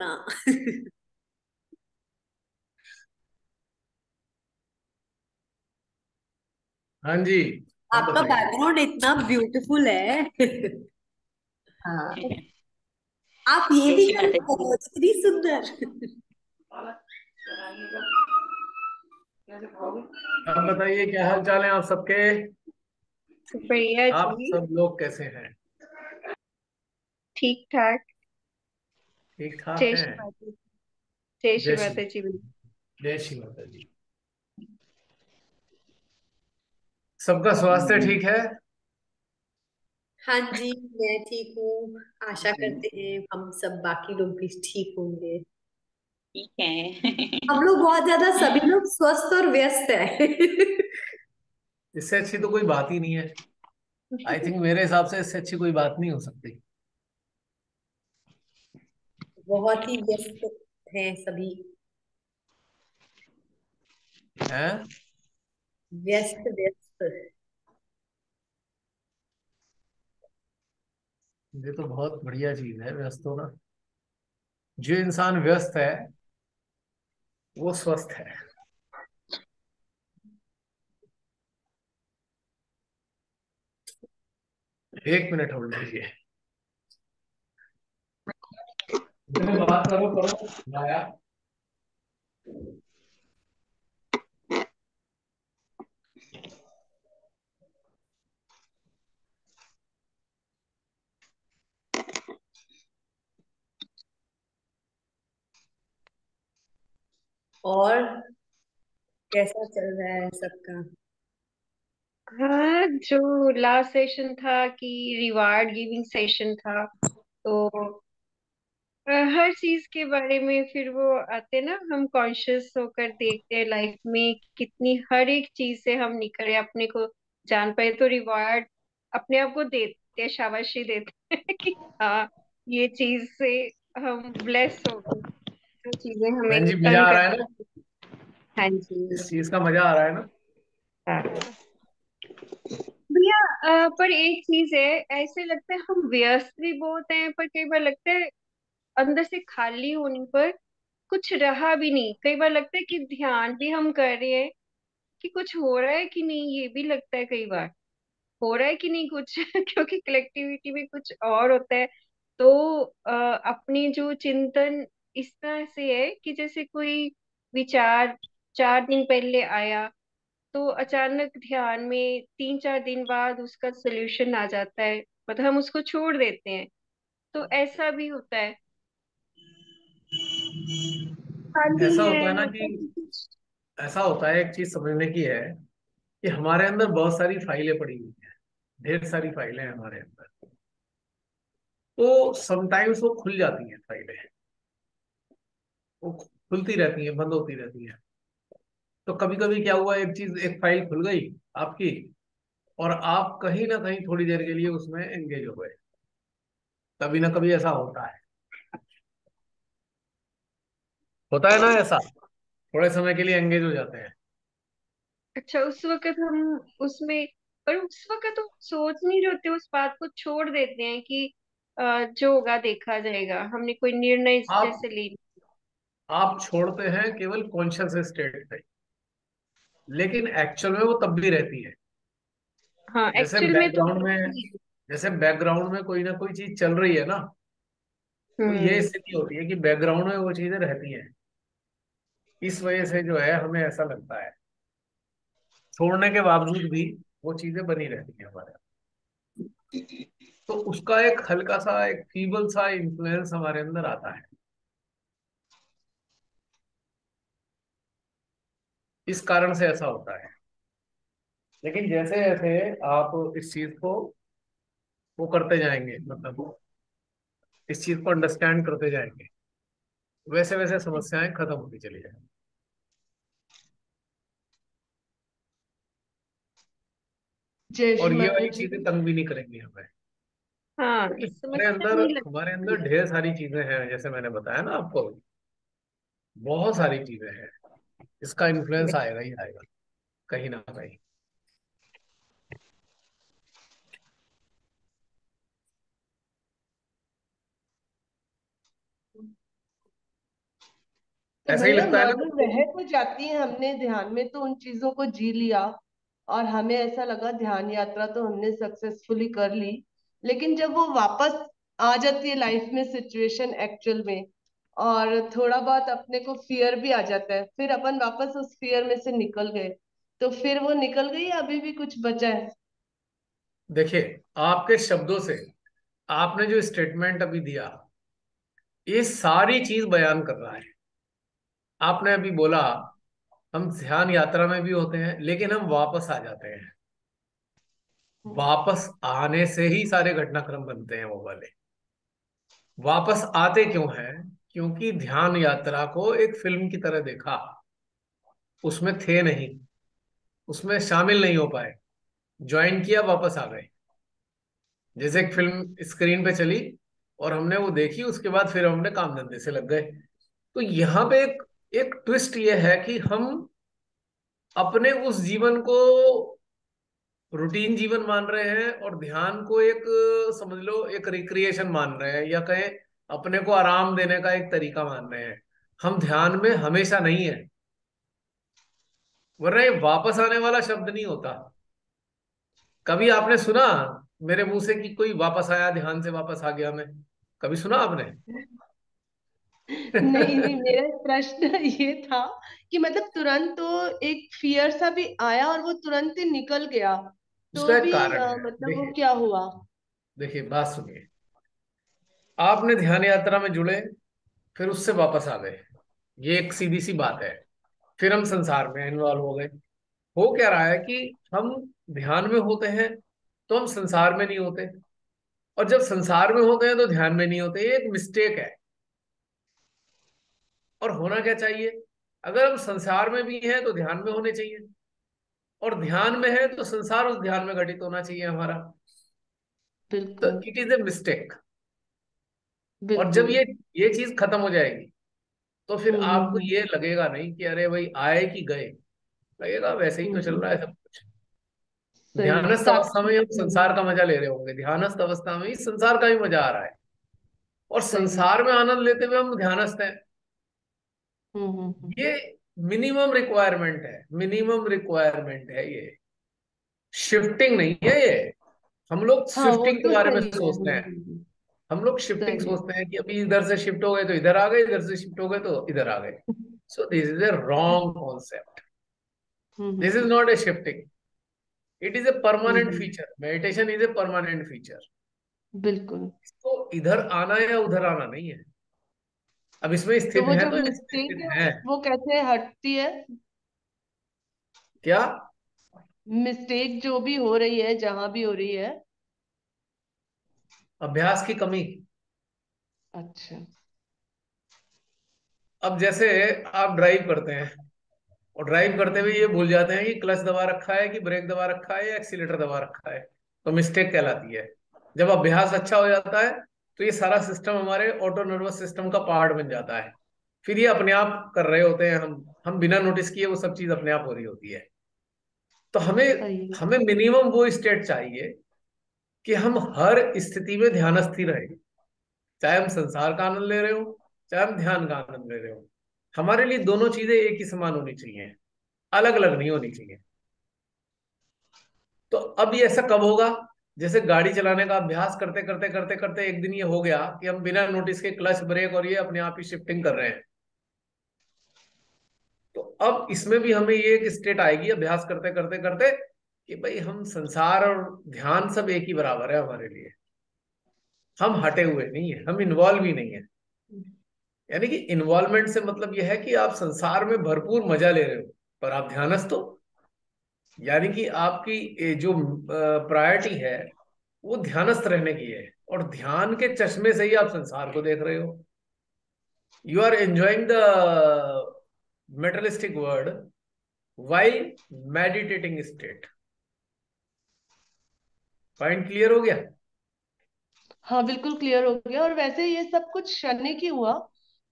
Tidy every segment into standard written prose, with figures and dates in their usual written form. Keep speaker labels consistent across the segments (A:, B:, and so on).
A: हाँ।
B: हाँ जी। आप
A: आपका
B: बताइए।
A: बैकग्राउंड इतना ब्यूटीफुल है।
B: हाँ।
A: आप ये भी
B: कैसी
A: कर
B: बात है
A: रहे
B: जी।
A: हो, इतनी सुंदर।
B: आप बताइए क्या हाल चाल है आप सबके।
C: बढ़िया
B: आप
C: जी।
B: सब लोग कैसे हैं।
C: ठीक ठाक।
B: ठीक ठाक
C: जय
B: हैं।
C: श्री माता। जय श्री
B: जय श्री
C: माता जी।
B: जय श्री माता जी। सबका स्वास्थ्य
C: हम्म।
B: ठीक है।
A: हाँ जी, मैं ठीक हूँ। आशा
B: जी।
A: करते हैं हम सब बाकी लोग भी ठीक होंगे।
C: ठीक है।
A: हम लोग बहुत ज्यादा सभी लोग स्वस्थ और व्यस्त है।
B: इससे अच्छी तो कोई बात ही नहीं है। आई थिंक मेरे हिसाब से इससे अच्छी कोई बात नहीं हो सकती
A: बहुत ही व्यस्त हैं सभी।
B: है।
A: व्यस्त व्यस्त।
B: ये तो बहुत बढ़िया चीज है व्यस्त होना। जो इंसान व्यस्त है वो स्वस्थ है। 1 मिनट होल्ड कीजिए। बात करो करो माया।
A: और कैसा चल रहा है सबका?
C: हाँ, जो लास्ट सेशन था कि रिवार्ड गिविंग सेशन था, तो हर चीज के बारे में फिर वो आते ना, हम कॉन्शियस होकर देखते हैं लाइफ में कितनी हर एक चीज से हम निखरे अपने को जान पाए, तो रिवार्ड अपने आप को देते हैं, शाबाशी देते हैं कि हाँ, ये चीज से हम ब्लेस हो गए, जो चीजें हमें
B: बहन जी मजा
C: तंग
B: आ
C: कर।
B: रहा है ना।
C: हाँ जी।
B: इस चीज का मजा आ रहा है ना।
C: हाँ भैया, पर एक चीज है, ऐसे लगता है हम व्यस्त भी बहुत हैं, पर कई बार लगता है अंदर से खाली होने पर कुछ रहा भी नहीं। कई बार लगता है कि ध्यान भी हम कर रहे हैं, कि कुछ हो रहा है कि नहीं, ये भी लगता है कई बार हो रहा है कि नहीं कुछ। क्योंकि कलेक्टिविटी में कुछ और होता है। तो अपनी जो चिंतन इस तरह से है कि जैसे कोई विचार 4 दिन पहले आया, तो अचानक ध्यान में 3-4 दिन बाद उसका सोल्यूशन आ जाता है, मतलब हम उसको छोड़ देते हैं। तो ऐसा भी होता है, खाली
B: ऐसा
C: है,
B: होता है ना
C: लगता
B: कि
C: है कि कुछ।
B: ऐसा होता है एक चीज समझने की है कि हमारे अंदर बहुत सारी फाइलें पड़ी हुई हैं। ढेर सारी फाइलें हैं हमारे अंदर। तो समटाइम्स वो खुल जाती हैं फाइलें। वो खुलती रहती हैं बंद होती रहती हैं। तो कभी कभी क्या हुआ एक चीज एक फाइल खुल गई आपकी और आप कहीं ना कहीं थोड़ी देर के लिए उसमें एंगेज हो गए। कभी ना कभी ऐसा होता है ना ऐसा। थोड़े समय के लिए एंगेज हो जाते हैं।
C: अच्छा, उस वक्त हम उसमें, पर उस वक्त तो सोच नहीं रहे होते, उस बात को छोड़ देते हैं कि जो होगा देखा जाएगा, हमने कोई निर्णय
B: आप
C: जैसे ले।
B: आप छोड़ते हैं केवल कॉन्शियस स्टेट पे। लेकिन एक्चुअल में वो तब भी रहती है।
C: हाँ,
B: जैसे
C: एक्चुअल में तो
B: बैकग्राउंड में जैसे बैकग्राउंड में कोई ना कोई चीज चल रही है ना। तो ये
C: हम्म।
B: स्थिति होती है कि बैकग्राउंड में वो चीजें रहती हैं। इस वजह से जो है हमें ऐसा लगता है छोड़ने के बावजूद भी वो चीजें बनी रहती हैं हमारे यहाँ। तो उसका एक हल्का सा एक फीबल सा इन्फ्लुएंस हमारे अंदर आता है। इस कारण से ऐसा होता है। लेकिन जैसे जैसे आप इस चीज को वो करते जाएंगे मतलब इस चीज को अंडरस्टैंड करते जाएंगे वैसे वैसे समस्याएं खत्म होती चली जाएंगी।
C: जय
B: और
C: श्री
B: ये
C: माता
B: वाली
C: जी।
B: चीजें तंग भी नहीं करेंगी हमें।
C: हाँ,
B: क्योंकि
C: समस्या नहीं लगती।
B: हमारे अंदर ढेर सारी चीजें हैं जैसे मैंने बताया ना आपको। बहुत सारी चीजें हैं। इसका इन्फ्लुएंस आएगा ही आएगा कहीं ना कहीं।
D: तो
B: ऐसा ही
D: भैया
B: लगता है ना
D: मर्द
B: तुमको?
D: रह तो जाती है, हमने ध्यान में तो उन चीजों को जी लिया और हमें ऐसा लगा ध्यान यात्रा तो हमने सक्सेसफुली कर ली, लेकिन जब वो वापस आ जाती है लाइफ में सिचुएशन एक्चुअल में, और थोड़ा बहुत अपने को फियर भी आ जाता है, फिर अपन वापस उस फियर में से निकल गए, तो फिर वो निकल गई या अभी भी कुछ बचा है?
B: देखिए, आपके शब्दों से आपने जो स्टेटमेंट अभी दिया, ये सारी चीज बयान कर रहा है। आपने अभी बोला हम ध्यान यात्रा में भी होते हैं लेकिन हम वापस आ जाते हैं। वापस आने से ही सारे घटनाक्रम बनते हैं वो वाले। वापस आते क्यों हैं? क्योंकि ध्यान यात्रा को एक फिल्म की तरह देखा, उसमें थे नहीं, उसमें शामिल नहीं हो पाए, ज्वाइन किया, वापस आ गए। जैसे एक फिल्म स्क्रीन पे चली और हमने वो देखी, उसके बाद फिर हमने काम धंधे से लग गए। तो यहाँ पे एक एक ट्विस्ट ये है कि हम अपने उस जीवन को रूटीन जीवन मान रहे हैं और ध्यान को एक, समझ लो, एक रिक्रिएशन मान रहे हैं, या कहें अपने को आराम देने का एक तरीका मान रहे हैं। हम ध्यान में हमेशा नहीं है, वरना ये वापस आने वाला शब्द नहीं होता। कभी आपने सुना मेरे मुंह से कि कोई वापस आया, ध्यान से वापस आ गया मैं? कभी सुना आपने?
D: नहीं नहीं, मेरा प्रश्न ये था कि मतलब तुरंत तो एक फियर सा भी आया और वो तुरंत ही निकल गया,
B: उसका
D: तो
B: एक
D: भी
B: कारण है।
D: मतलब वो
B: देखिए,
D: क्या हुआ?
B: देखिए, बात सुनिए। आपने ध्यान यात्रा में जुड़े, फिर उससे वापस आ गए, ये एक सीधी सी बात है। फिर हम संसार में इन्वॉल्व हो गए। हो क्या रहा है कि हम ध्यान में होते हैं तो हम संसार में नहीं होते, और जब संसार में होते हैं तो ध्यान में नहीं होते। ये एक मिस्टेक है। और होना क्या चाहिए? अगर हम संसार में भी हैं तो ध्यान में होने चाहिए, और ध्यान में है तो संसार उस ध्यान में घटित होना चाहिए हमारा। तो
D: बिल्कुल।
B: It is a mistake. और जब
D: बिल्कुल।
B: ये चीज खत्म हो जाएगी तो फिर आपको
D: हम्म।
B: ये लगेगा नहीं कि अरे भाई आए कि गए, लगेगा वैसे ही तो चल रहा है
D: हम्म।
B: सब कुछ।
D: सही है,
B: ध्यानस्थ अवस्था में
D: साक्षी।
B: हम संसार का मजा ले रहे होंगे, ध्यानस्थ अवस्था में ही संसार का भी मजा आ रहा है, और
D: सही है।
B: संसार में आनंद लेते हुए हम ध्यानस्थ हैं।
D: हम्म।
B: ये मिनिमम रिक्वायरमेंट है, मिनिमम रिक्वायरमेंट है ये। शिफ्टिंग नहीं है ये। हम लोग
D: हाँ वो
B: शिफ्टिंग के
D: तो
B: बारे में
D: सही है।
B: सोचते हैं। हम लोग शिफ्टिंग
D: सही है।
B: सोचते हैं कि अभी इधर से शिफ्ट हो गए तो इधर आ गए, इधर से शिफ्ट हो गए तो इधर आ गए। So this is a wrong concept. This is
D: hmm.
B: Not a shifting, it is a permanent
D: hmm.
B: Feature. Meditation is a permanent feature.
D: बिल्कुल।
B: इसको इधर आना या उधर आना नहीं है। अब इसमें
D: तो
B: स्थित
D: वो
B: है
D: जो
B: तो इसमें
D: मिस्टेक
B: स्थित
D: है
B: है।
D: वो कैसे हटती है?
B: क्या?
D: मिस्टेक जो भी हो रही है जहां भी हो रही है।
B: अभ्यास की कमी।
D: अच्छा।
B: अब जैसे आप ड्राइव करते हैं और ड्राइव करते हुए ये भूल जाते हैं कि क्लच दबा रखा है कि ब्रेक दबा रखा है या एक्सीलेटर दबा रखा है, तो मिस्टेक कहलाती है। जब अभ्यास अच्छा हो जाता है तो ये सारा सिस्टम हमारे ऑटो नर्वस सिस्टम का पार्ट बन जाता है। फिर ये अपने आप कर रहे होते हैं, हम बिना नोटिस किए वो सब चीज अपने आप हो रही होती है। तो हमें
D: सही है।
B: हमें मिनिमम वो स्टेट चाहिए कि हम हर स्थिति में ध्यानस्थ ही रहे, चाहे हम संसार का आनंद ले रहे हो, चाहे हम ध्यान का आनंद ले रहे हो। हमारे लिए दोनों चीजें एक ही समान होनी चाहिए, अलग अलग नहीं होनी चाहिए। तो अब ये ऐसा कब होगा? जैसे गाड़ी चलाने का अभ्यास करते करते करते करते एक दिन ये हो गया कि हम बिना नोटिस के क्लच ब्रेक और ये अपने आप ही शिफ्टिंग कर रहे हैं। तो अब इसमें भी हमें ये एक स्टेट आएगी अभ्यास करते करते करते कि भाई हम संसार और ध्यान सब एक ही बराबर है हमारे लिए। हम हटे हुए नहीं है, हम इन्वॉल्व ही नहीं है। यानी कि इन्वॉल्वमेंट से मतलब यह है कि आप संसार में भरपूर मजा ले रहे हो पर आप ध्यानस्थ हो। यानी कि आपकी ये जो प्रायोरिटी है वो ध्यानस्थ रहने की है, और ध्यान के चश्मे से ही आप संसार को देख रहे हो। You are enjoying the materialistic world while meditating state. Point clear हो गया?
D: हाँ बिल्कुल क्लियर हो गया। और वैसे ये सब कुछ क्षणिक ही हुआ,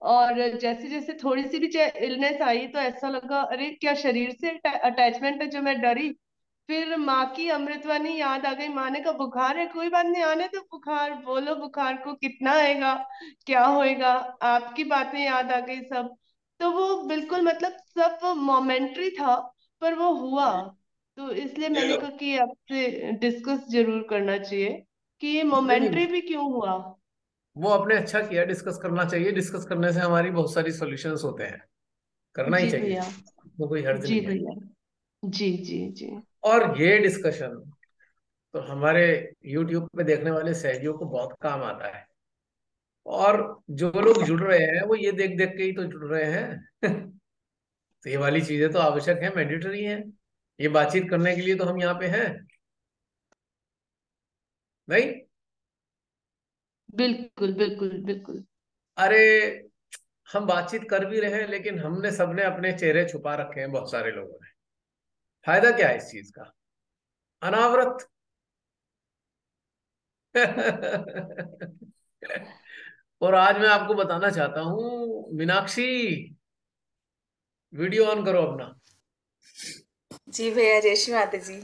D: और जैसे जैसे थोड़ी सी भी इलनेस आई तो ऐसा लगा अरे क्या शरीर से अटैचमेंट है जो मैं डरी। फिर माँ की अमृतवाणी याद आ गई, माँ ने कहा बुखार है, कोई बात नहीं, आने तो बुखार, बोलो बुखार को कितना आएगा, क्या होएगा। आपकी बातें याद आ गई सब। तो वो बिल्कुल मतलब सब मोमेंटरी था, पर वो हुआ। तो इसलिए मैंने कहा कि आपसे डिस्कस जरूर करना चाहिए कि ये
B: नहीं नहीं,
D: मोमेंटरी भी क्यों हुआ।
B: वो आपने अच्छा किया, डिस्कस करना चाहिए। डिस्कस करने से हमारी बहुत सारी सॉल्यूशंस होते हैं, करना ही
D: जी
B: चाहिए,
D: भैया।
B: उसमें कोई हर्ज
D: जी
B: नहीं है।
D: भैया। जी जी जी।
B: और ये डिस्कशन तो हमारे YouTube पे देखने वाले सहयोगियों को बहुत काम आता है। और जो लोग जुड़ रहे हैं वो ये देख देख के ही तो जुड़ रहे हैं। तो ये वाली चीजें तो आवश्यक है, मैंडेटरी है। ये बातचीत करने के लिए तो हम यहाँ पे हैं, नहीं?
D: बिल्कुल बिल्कुल बिल्कुल।
B: अरे, हम बातचीत कर भी रहे हैं लेकिन हमने सबने अपने चेहरे छुपा रखे हैं, बहुत सारे लोगों ने। फायदा क्या है इस चीज का? अनावरत। और आज मैं आपको बताना चाहता हूँ, मीनाक्षी, वीडियो ऑन करो अपना।
E: जी भैया, जय श्री माता जी।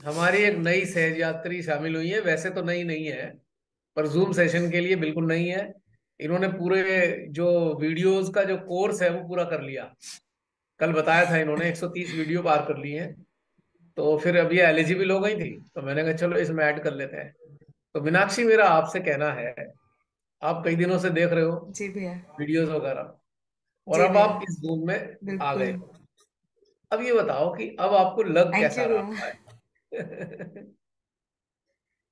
B: हमारी एक नई सहयात्री शामिल हुई है, वैसे तो नई नहीं है, पर जूम सेशन के लिए बिल्कुल नई है। इन्होंने पूरे जो वीडियोस का जो कोर्स है वो पूरा कर लिया। कल बताया था इन्होंने 130 वीडियो पार कर लिए हैं। तो फिर अब ये एलिजिबल हो गई थी, तो मैंने कहा चलो इसमें ऐड कर लेते हैं। तो मीनाक्षी, मेरा आपसे कहना है, आप कई दिनों से देख रहे हो
E: जी भैया।
B: वीडियोस वगैरह, और
E: जी
B: अब
E: भैया,
B: आप इस जूम में आ गए
E: बिल्कुल।
B: हो। अब ये बताओ कि अब आपको लग
E: थैंक
B: कैसा
E: यू
B: रहा
E: भैया।
B: है?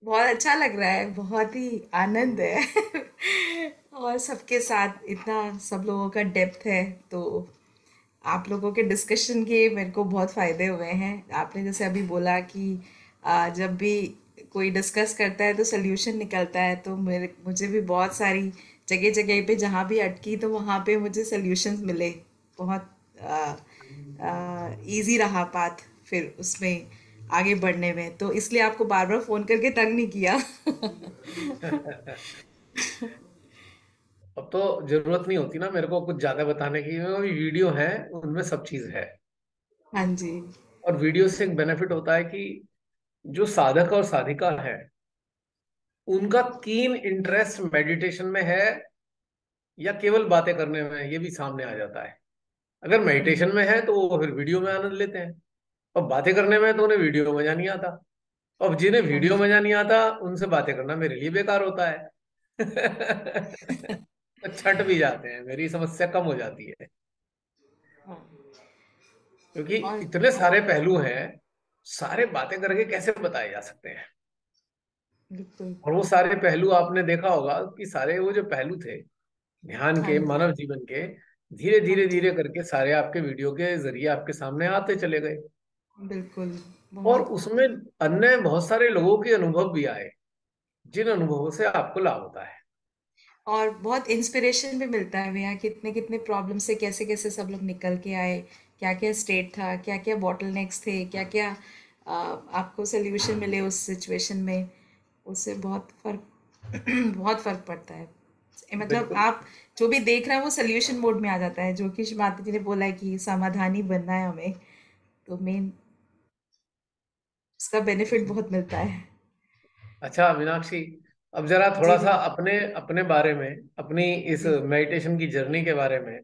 E: बहुत अच्छा लग रहा है, बहुत ही आनंद है। और सबके साथ इतना सब लोगों का डेप्थ है, तो आप लोगों के डिस्कशन के मेरे को बहुत फ़ायदे हुए हैं। आपने जैसे अभी बोला कि जब भी कोई डिस्कस करता है तो सोल्यूशन निकलता है, तो मुझे भी बहुत सारी जगह जगह पे जहाँ भी अटकी तो वहाँ पे मुझे सोल्यूशंस मिले। बहुत इजी रहा पाथ फिर उसमें आगे बढ़ने में, तो इसलिए आपको बार बार फ़ोन करके तंग नहीं किया।
B: अब तो जरूरत नहीं होती ना मेरे को कुछ ज्यादा बताने की, क्योंकि वीडियो है, उनमें सब चीज है।
E: हाँ जी।
B: और वीडियो से एक बेनिफिट होता है कि जो साधक और साधिका है, उनका कीन इंटरेस्ट मेडिटेशन में है या केवल बातें करने में है, ये भी सामने आ जाता है। अगर मेडिटेशन में है तो वो फिर वीडियो में आनंद लेते हैं, और बातें करने में है तो उन्हें वीडियो मजा नहीं आता। और जिन्हें
E: हाँ
B: वीडियो
E: जी।
B: मजा नहीं आता, उनसे बातें करना मेरे लिए बेकार होता है। तो छट भी जाते हैं, मेरी समस्या कम हो जाती है।
E: हाँ।
B: क्योंकि
E: और
B: इतने सारे पहलू हैं, सारे बातें करके कैसे बताए जा सकते हैं।
E: बिल्कुल।
B: और वो सारे पहलू आपने देखा होगा कि सारे वो जो पहलू थे ध्यान
E: हाँ
B: के,
E: जी।
B: मानव जीवन के, धीरे
E: हाँ
B: धीरे
E: जी।
B: धीरे करके सारे आपके वीडियो के जरिए आपके सामने आते चले गए।
E: बिल्कुल।
B: और
E: बहुत।
B: उसमें अन्य बहुत सारे लोगों के अनुभव भी आए, जिन अनुभवों से आपको लाभ होता है।
E: और बहुत इंस्पिरेशन भी मिलता है भैया, कितने कितने प्रॉब्लम से कैसे कैसे सब लोग निकल के आए, क्या क्या स्टेट था, क्या क्या बॉटलनेक्स थे, क्या क्या आपको सोल्यूशन मिले उस सिचुएशन में। उससे बहुत फर्क बहुत फर्क पड़ता है। मतलब
B: बिल्कुल।
E: आप जो भी देख रहे हैं वो सोल्यूशन मोड में आ जाता है, जो कि माता जी ने बोला है कि समाधानी बनना है हमें, तो मेन उसका बेनिफिट बहुत मिलता है।
B: अच्छा मीनाक्षी, अब जरा
E: जी
B: थोड़ा सा
E: भैया।
B: अपने अपने बारे में, अपनी इस
E: जी।
B: मेडिटेशन की जर्नी के बारे में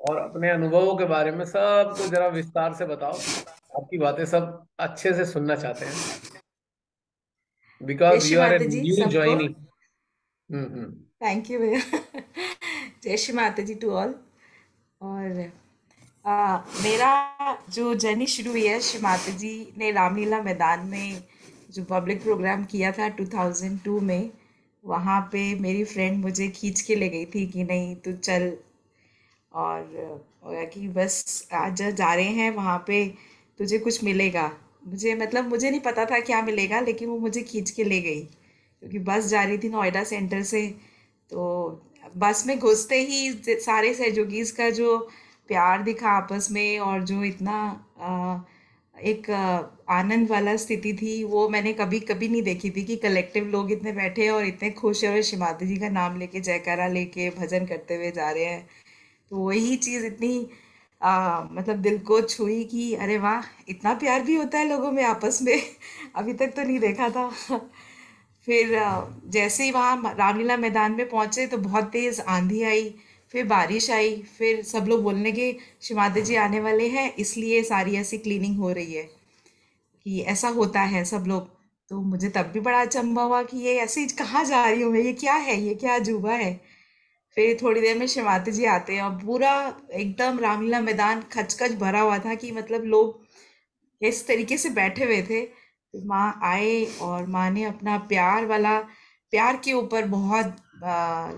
B: और अपने अनुभवों के बारे में सब कुछ जरा विस्तार से बताओ। आपकी बातें सब अच्छे से सुनना चाहते हैं,
E: जय
B: because
E: Shri
B: you R A
E: माता जी
B: न्यू
E: सबको।
B: ज्वाइनिंग। हम्म।
E: थैंक यू भैया। जय श्री माता जी टू ऑल। और मेरा जो जर्नी शुरू हुई है, श्री माता जी ने रामलीला मैदान में जो पब्लिक प्रोग्राम किया था 2002 में, वहाँ पे मेरी फ्रेंड मुझे खींच के ले गई थी कि नहीं तू चल। और बोला कि बस आज जा रहे हैं वहाँ पे, तुझे कुछ मिलेगा। मुझे मतलब मुझे नहीं पता था क्या मिलेगा, लेकिन वो मुझे खींच के ले गई क्योंकि बस जा रही थी नोएडा सेंटर से। तो बस में घुसते ही सारे सहयोगीज का जो प्यार दिखा आपस में, और जो इतना एक आनंद वाला स्थिति थी, वो मैंने कभी कभी नहीं देखी थी कि कलेक्टिव लोग इतने बैठे हैं और इतने खुश हैं और श्री माता जी का नाम लेके जयकारा लेके भजन करते हुए जा रहे हैं। तो वही चीज़ इतनी मतलब दिल को छुई कि अरे वाह, इतना प्यार भी होता है लोगों में आपस में। अभी तक तो नहीं देखा था। फिर जैसे ही वहाँ रामलीला मैदान में पहुँचे तो बहुत तेज़ आंधी आई। फिर बारिश आई, फिर सब लोग बोलने के शिमादे जी आने वाले हैं इसलिए सारी ऐसी क्लीनिंग हो रही है, कि ऐसा होता है सब लोग। तो मुझे तब भी बड़ा अचंभा हुआ कि ये ऐसे ही कहाँ जा रही हूँ मैं, ये क्या है, ये क्या अजूबा है। फिर थोड़ी देर में शिमाते जी आते हैं और पूरा एकदम रामलीला मैदान खचखच भरा हुआ था, कि मतलब लोग इस तरीके से बैठे हुए थे। फिर माँ आए और माँ ने अपना प्यार के ऊपर बहुत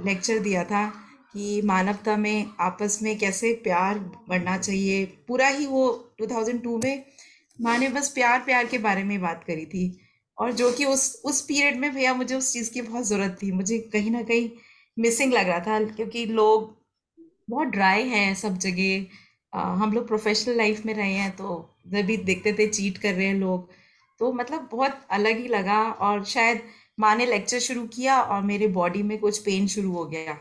E: लेक्चर दिया था, कि मानवता में आपस में कैसे प्यार बढ़ना चाहिए। पूरा ही वो 2002 में माँ ने बस प्यार प्यार के बारे में बात करी थी। और जो कि उस पीरियड में भैया मुझे उस चीज़ की बहुत ज़रूरत थी, मुझे कहीं ना कहीं मिसिंग लग रहा था, क्योंकि लोग बहुत ड्राई हैं सब जगह। हम लोग प्रोफेशनल लाइफ में रहे हैं तो जब भी देखते थे चीट कर रहे हैं लोग, तो मतलब बहुत अलग ही लगा। और शायद माँ ने लेक्चर शुरू किया और मेरे बॉडी में कुछ पेन शुरू हो गया,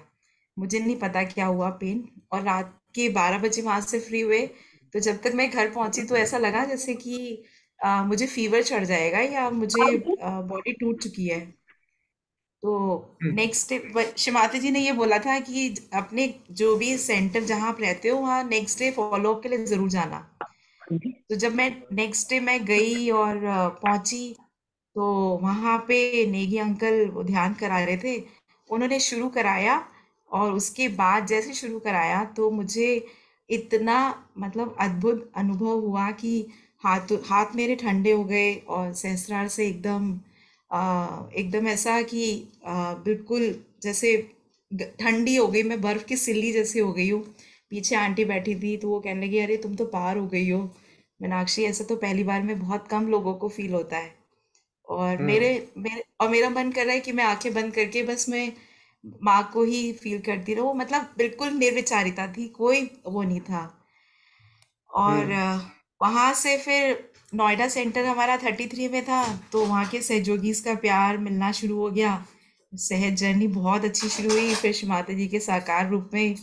E: मुझे नहीं पता क्या हुआ पेन। और रात के 12 बजे वहाँ से फ्री हुए, तो जब तक मैं घर पहुंची तो ऐसा लगा जैसे कि मुझे फीवर चढ़ जाएगा या मुझे बॉडी टूट चुकी है। तो
B: हम्म।
E: नेक्स्ट डे शिमाते जी ने ये बोला था कि अपने जो भी सेंटर जहाँ आप रहते हो वहाँ नेक्स्ट डे फॉलोअप के लिए ज़रूर जाना। तो जब मैं नेक्स्ट डे मैं गई और पहुंची, तो वहाँ पे नेगी अंकल वो ध्यान करा रहे थे, उन्होंने शुरू कराया। और उसके बाद जैसे शुरू कराया तो मुझे इतना मतलब अद्भुत अनुभव हुआ कि हाथ हाथ मेरे ठंडे हो गए और सहस्रार से एकदम ऐसा कि बिल्कुल जैसे ठंडी हो गई, मैं बर्फ की सिल्ली जैसी हो गई हूँ। पीछे आंटी बैठी थी तो वो कहने लगी अरे तुम तो पार हो गई हो। मीनाक्षी ऐसा तो पहली बार में बहुत कम लोगों को फील होता है। और मेरे
B: हम्म।
E: मेरे और मेरा मन कर रहा है कि मैं आंखें बंद करके बस मैं माँ को ही फील करती रहूं, मतलब बिल्कुल निर्विचारिता थी, कोई वो नहीं था। और
B: हम्म।
E: वहाँ से फिर नोएडा सेंटर हमारा 33 में था, तो वहाँ के सहयोगीस का प्यार मिलना शुरू हो गया। सहज जर्नी बहुत अच्छी शुरू हुई, फिर श्री माता जी के साकार रूप में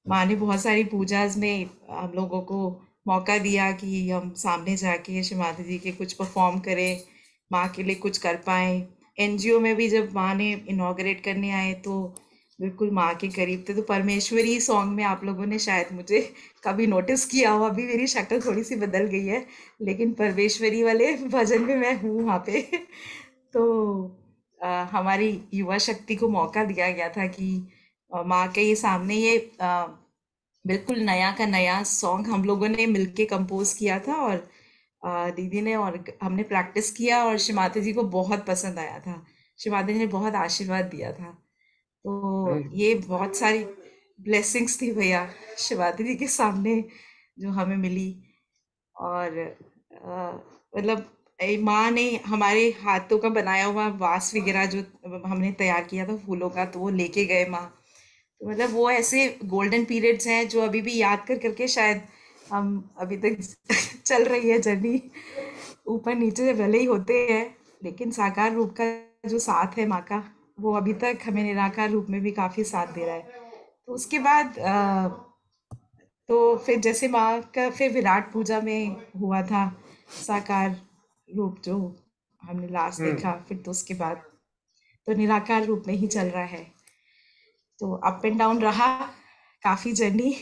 E: माँ ने बहुत सारी पूजाज में हम लोगों को मौका दिया कि हम सामने जाके श्री माता जी के कुछ परफॉर्म करें, माँ के लिए कुछ कर पाए। एनजीओ में भी जब माँ ने इनॉग्रेट करने आए तो बिल्कुल माँ के करीब थे। तो परमेश्वरी सॉन्ग में आप लोगों ने शायद मुझे कभी नोटिस किया हो, अभी मेरी शक्ल थोड़ी सी बदल गई है, लेकिन परमेश्वरी वाले भजन में मैं हूँ वहाँ पे। तो हमारी युवा शक्ति को मौका दिया गया था कि माँ के ये सामने ये बिल्कुल नया का नया सॉन्ग हम लोगों ने मिलके कंपोज किया था। और दीदी ने और हमने प्रैक्टिस किया और श्रीमाता जी को बहुत पसंद आया था। श्रीमाता जी ने बहुत आशीर्वाद दिया था। तो
B: हम्म।
E: ये बहुत सारी ब्लेसिंग्स थी भैया शिवाजी जी के सामने जो हमें मिली। और मतलब माँ ने हमारे हाथों का बनाया हुआ वास वगैरह जो हमने तैयार किया था फूलों का, तो वो लेके गए माँ। तो मतलब वो ऐसे गोल्डन पीरियड्स हैं जो अभी भी याद कर करके शायद हम अभी तक चल रही है जर्नी। ऊपर नीचे भले ही होते हैं, लेकिन साकार रूप का जो साथ है माँ का, वो अभी तक हमें निराकार रूप में भी काफी साथ दे रहा है। तो उसके बाद तो फिर जैसे माँ का फिर विराट पूजा में हुआ था साकार रूप जो हमने लास्ट
B: हम्म।
E: देखा, फिर तो उसके बाद तो निराकार रूप में ही चल रहा है। तो अप एंड डाउन रहा काफी जर्नी।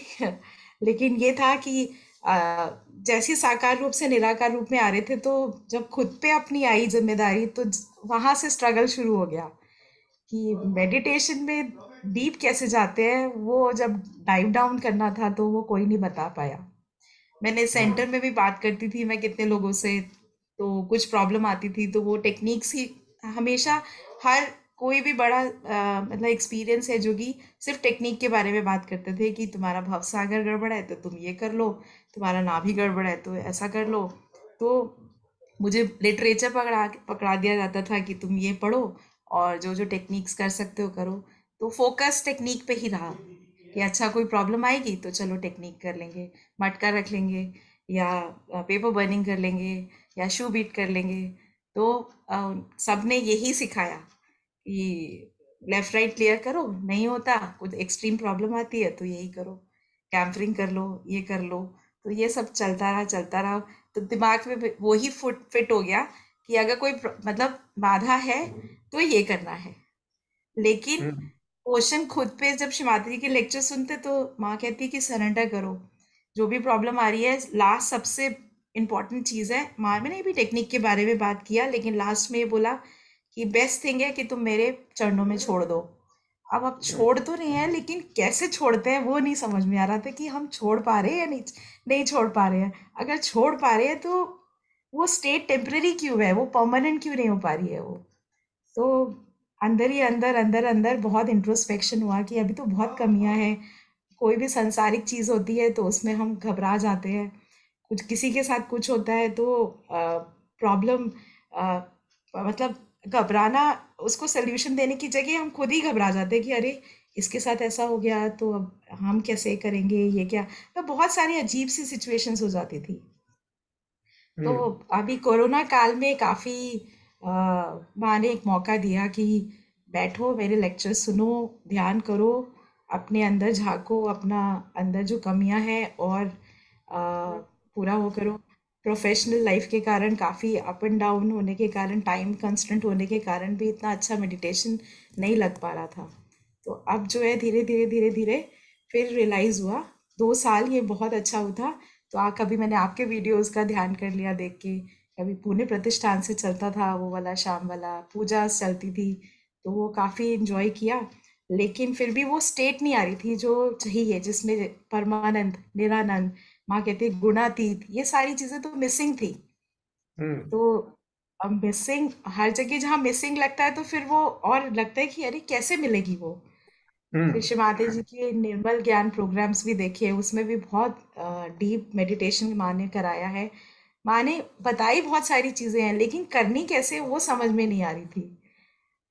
E: लेकिन ये था कि जैसे साकार रूप से निराकार रूप में आ रहे थे, तो जब खुद पे अपनी आई जिम्मेदारी तो वहां से स्ट्रगल शुरू हो गया कि मेडिटेशन में डीप कैसे जाते हैं। वो जब डाइव डाउन करना था तो वो कोई नहीं बता पाया। मैंने सेंटर में भी बात करती थी मैं कितने लोगों से, तो कुछ प्रॉब्लम आती थी तो वो टेक्निक्स ही हमेशा हर कोई भी बड़ा मतलब एक्सपीरियंस है जो कि सिर्फ टेक्निक के बारे में बात करते थे कि तुम्हारा भवसागर गड़बड़ है तो तुम ये कर लो, तुम्हारा नाभि गड़बड़ है तो ऐसा कर लो। तो मुझे लिटरेचर पकड़ा पकड़ा दिया जाता था कि तुम ये पढ़ो और जो जो टेक्निक्स कर सकते हो करो। तो फोकस टेक्निक पे ही रहा कि अच्छा कोई प्रॉब्लम आएगी तो चलो टेक्निक कर लेंगे, मटका रख लेंगे या पेपर बर्निंग कर लेंगे या शू बीट कर लेंगे। तो सबने यही सिखाया कि लेफ्ट राइट क्लियर करो, नहीं होता कुछ एक्सट्रीम प्रॉब्लम आती है तो यही करो, कैम्परिंग कर लो, ये कर लो। तो ये सब चलता रहा। तो दिमाग में वही फिट हो गया कि अगर कोई मतलब बाधा है तो ये करना है। लेकिन
B: हम्म।
E: क्वेश्चन खुद पे जब शिमाद्री जी के लेक्चर सुनते तो माँ कहती कि सरेंडर करो, जो भी प्रॉब्लम आ रही है लास्ट सबसे इम्पोर्टेंट चीज़ है। माँ मैंने भी टेक्निक के बारे में बात किया, लेकिन लास्ट में ये बोला कि बेस्ट थिंग है कि तुम मेरे चरणों में छोड़ दो। अब आप छोड़ तो रहे हैं, लेकिन कैसे छोड़ते हैं वो नहीं समझ में आ रहा था कि हम छोड़ पा रहे हैं या नहीं नहीं छोड़ पा रहे हैं। अगर छोड़ पा रहे हैं तो वो स्टेट टेम्पररी क्यों है, वो परमानेंट क्यों नहीं हो पा रही है वो। तो अंदर ही अंदर अंदर अंदर बहुत इंट्रोस्पेक्शन हुआ कि अभी तो बहुत कमियां हैं। कोई भी सांसारिक चीज़ होती है तो उसमें हम घबरा जाते हैं, कुछ किसी के साथ कुछ होता है तो प्रॉब्लम मतलब घबराना, उसको सल्यूशन देने की जगह हम खुद ही घबरा जाते हैं कि अरे इसके साथ ऐसा हो गया तो अब हम कैसे करेंगे, ये क्या। तो बहुत सारी अजीब सी सिचुएशंस हो जाती थी। तो अभी कोरोना काल में काफ़ी माँ ने एक मौका दिया कि बैठो मेरे लेक्चर सुनो, ध्यान करो, अपने अंदर झांको, अपना अंदर जो कमियां हैं और पूरा वो करो। प्रोफेशनल लाइफ के कारण काफ़ी अप एंड डाउन होने के कारण, टाइम कंस्ट्रेंट होने के कारण भी इतना अच्छा मेडिटेशन नहीं लग पा रहा था। तो अब जो है धीरे धीरे धीरे धीरे फिर रियलाइज़ हुआ, 2 साल ये बहुत अच्छा हुआ। तो कभी मैंने आपके वीडियोस का ध्यान कर लिया देख के, कभी पुणे प्रतिष्ठान से चलता था वो वाला शाम वाला, पूजा चलती थी तो वो काफ़ी इन्जॉय किया। लेकिन फिर भी वो स्टेट नहीं आ रही थी जो चाहिए, जिसमें परमानंद, निरानंद, माँ कहती है गुणातीत, ये सारी चीज़ें तो मिसिंग थी। तो अब मिसिंग हर जगह जहाँ मिसिंग लगता है तो फिर वो और लगता है कि अरे कैसे मिलेगी वो। फिर श्री माता जी के निर्मल ज्ञान प्रोग्राम्स भी देखे, उसमें भी बहुत डीप मेडिटेशन माँ ने कराया है। माँ ने बताई बहुत सारी चीज़ें हैं, लेकिन करनी कैसे वो समझ में नहीं आ रही थी।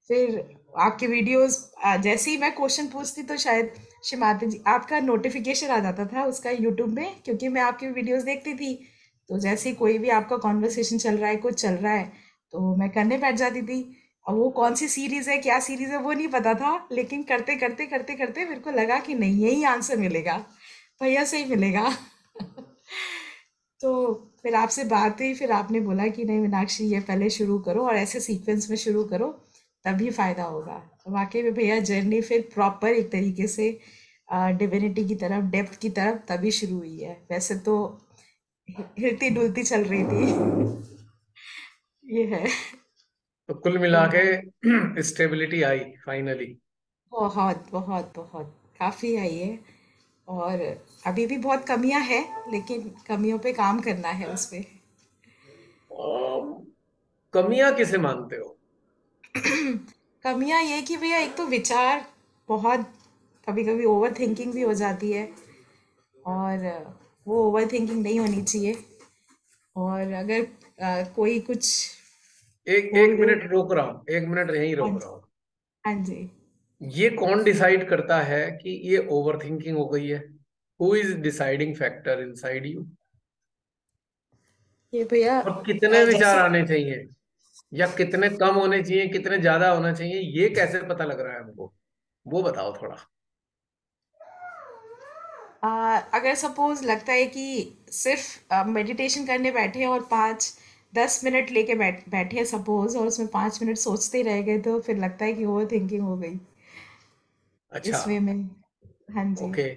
E: फिर आपके वीडियोस जैसे ही मैं क्वेश्चन पूछती तो शायद श्री माता जी आपका नोटिफिकेशन आ जाता था उसका यूट्यूब में, क्योंकि मैं आपकी वीडियोस देखती थी। तो जैसे ही कोई भी आपका कॉन्वर्सेशन चल रहा है, कुछ चल रहा है, तो मैं करने बैठ जाती थी। और वो कौन सी सीरीज है, क्या सीरीज है, वो नहीं पता था, लेकिन करते करते करते करते मेरे को लगा कि नहीं यही आंसर मिलेगा, भैया से ही मिलेगा। तो फिर आपसे बात हुई, फिर आपने बोला कि नहीं मीनाक्षी ये पहले शुरू करो और ऐसे सीक्वेंस में शुरू करो, तभी फायदा होगा। तो वाकई में भैया जर्नी फिर प्रॉपर एक तरीके से डिविनिटी की तरफ, डेप्थ की तरफ तभी शुरू हुई है। वैसे तो हिलती डुलती चल रही थी। ये है।
B: तो कुल मिला के स्टेबिलिटी आई फाइनली।
E: बहुत बहुत बहुत काफ़ी आई है। और अभी भी बहुत कमियां हैं, लेकिन कमियों पे काम करना है उस पे।
B: कमियां किसे मानते हो?
E: कमियां ये कि भैया एक तो विचार बहुत, कभी कभी ओवर थिंकिंग भी हो जाती है, और वो ओवर थिंकिंग नहीं होनी चाहिए। और अगर कोई कुछ
B: एक
E: बोल
B: एक
E: दे।
B: मिनट रोक रहा हूँ, एक मिनट यहीं
E: हाँ
B: रोक
E: जी।
B: रहा हूँ।
E: हाँ जी।
B: ये कौन डिसाइड करता है कि ये ओवर थिंकिंग हो गई है? Who is deciding factor inside you?
E: ये भैया
B: और कितने विचार
E: जैसे
B: आने चाहिए, या कितने कम होने चाहिए, कितने ज्यादा होना चाहिए, ये कैसे पता लग रहा है हमको? वो बताओ थोड़ा।
E: अगर सपोज लगता है कि सिर्फ मेडिटेशन करने बैठे हैं और 5-10 मिनट लेके बैठे हैं सपोज, और उसमें 5 मिनट सोचते ही रह गए, तो फिर लगता है कि ओवर थिंकिंग हो गई
B: अच्छा,
E: इस वे में। हाँ जी।
B: ओके।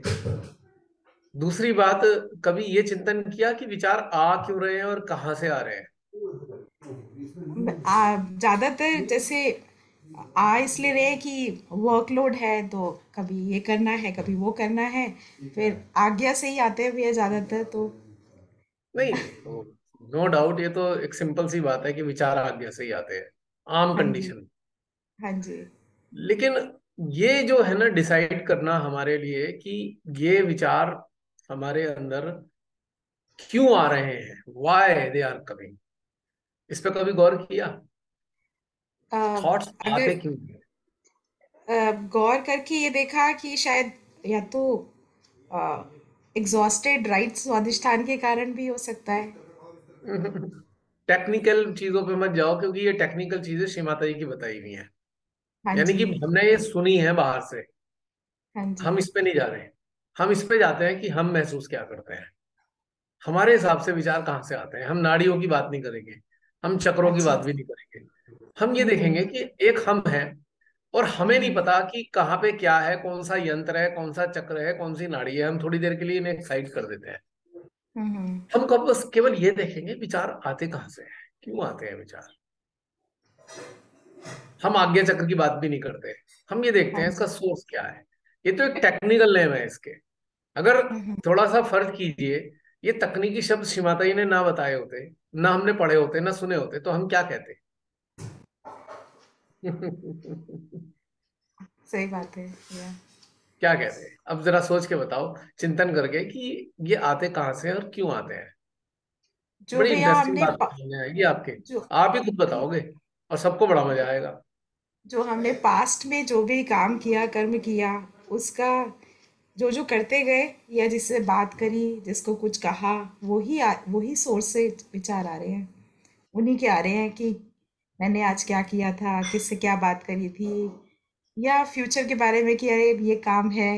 B: दूसरी बात, कभी ये चिंतन किया कि विचार आ क्यों रहे हैं और कहाँ से आ रहे हैं?
E: ज़्यादातर जैसे इसलिए रहे कि वर्कलोड है, तो कभी ये करना है कभी वो करना है, फिर आज्ञा से ही आते हैं भैया ज़्यादातर तो।
B: नहीं नहीं, नो डाउट, ये तो एक सिंपल सी बात है कि विचार आगे से ही आते हैं, आम
E: हाँ जी।
B: कंडीशन।
E: हाँ जी।
B: लेकिन ये जो है ना, डिसाइड करना हमारे लिए कि ये विचार हमारे अंदर क्यों आ रहे हैं, वाई दे आर कमिंग, इस पे कभी गौर किया?
E: अ,
B: थॉट्स
E: अगर
B: आते क्यों हैं?
E: गौर करके ये देखा कि शायद या तो एग्जॉस्टेड राइट स्वादिष्ठान के कारण भी हो सकता है।
B: टेक्निकल चीजों पे मत जाओ, क्योंकि ये टेक्निकल चीजें श्री माता जी की बताई हुई हैं।
E: हाँ
B: यानी
E: जी।
B: कि हमने ये सुनी है बाहर से,
E: हाँ जी।
B: हम इस पे नहीं जा रहे हैं। हम इस पे जाते हैं कि हम महसूस क्या करते हैं, हमारे हिसाब से विचार कहाँ से आते हैं। हम नाड़ियों की बात नहीं करेंगे, हम चक्रों की
E: अच्छा
B: बात भी
E: अच्छा।
B: नहीं करेंगे। हम ये देखेंगे कि एक हम है, और हमें नहीं पता कि कहाँ पे क्या है, कौन सा यंत्र है, कौन सा चक्र है, कौन सी नाड़ी है। हम थोड़ी देर के लिए इन्हें एक्साइट कर देते हैं।
E: हम्म
B: हम कब बस केवल ये देखेंगे विचार आते कहाँ से हैं, क्यों आते हैं विचार। हम आज्ञा चक्र की बात भी नहीं करते, हम ये देखते
E: हाँ
B: हैं इसका
E: जी।
B: सोर्स क्या है। ये तो एक टेक्निकल नेम है इसके। अगर
E: हम्म
B: थोड़ा सा फर्क कीजिए, ये तकनीकी शब्द सीमाताई ने ना बताए होते, ना हमने पढ़े होते, ना सुने होते, तो हम क्या कहते।
E: सही बात है या
B: क्या कहते हैं, अब जरा सोच के बताओ, चिंतन करके कि ये आते कहाँ से हैं और क्यों आते हैं।
E: जो
B: बड़ी
E: भैया
B: इंटरेस्टिंग
E: हमने
B: बात समझ आएगी आपके।
E: जो
B: आप ही खुद बताओगे और सबको बड़ा मजा आएगा।
E: जो हमने पास्ट में जो भी काम किया, कर्म किया, उसका जो जो करते गए या जिससे बात करी, जिसको कुछ कहा, वही सोर्स से विचार आ रहे हैं। उन्हीं के आ रहे हैं कि मैंने आज क्या किया था, किससे क्या बात करी थी, या फ्यूचर के बारे में कि अरे ये काम है,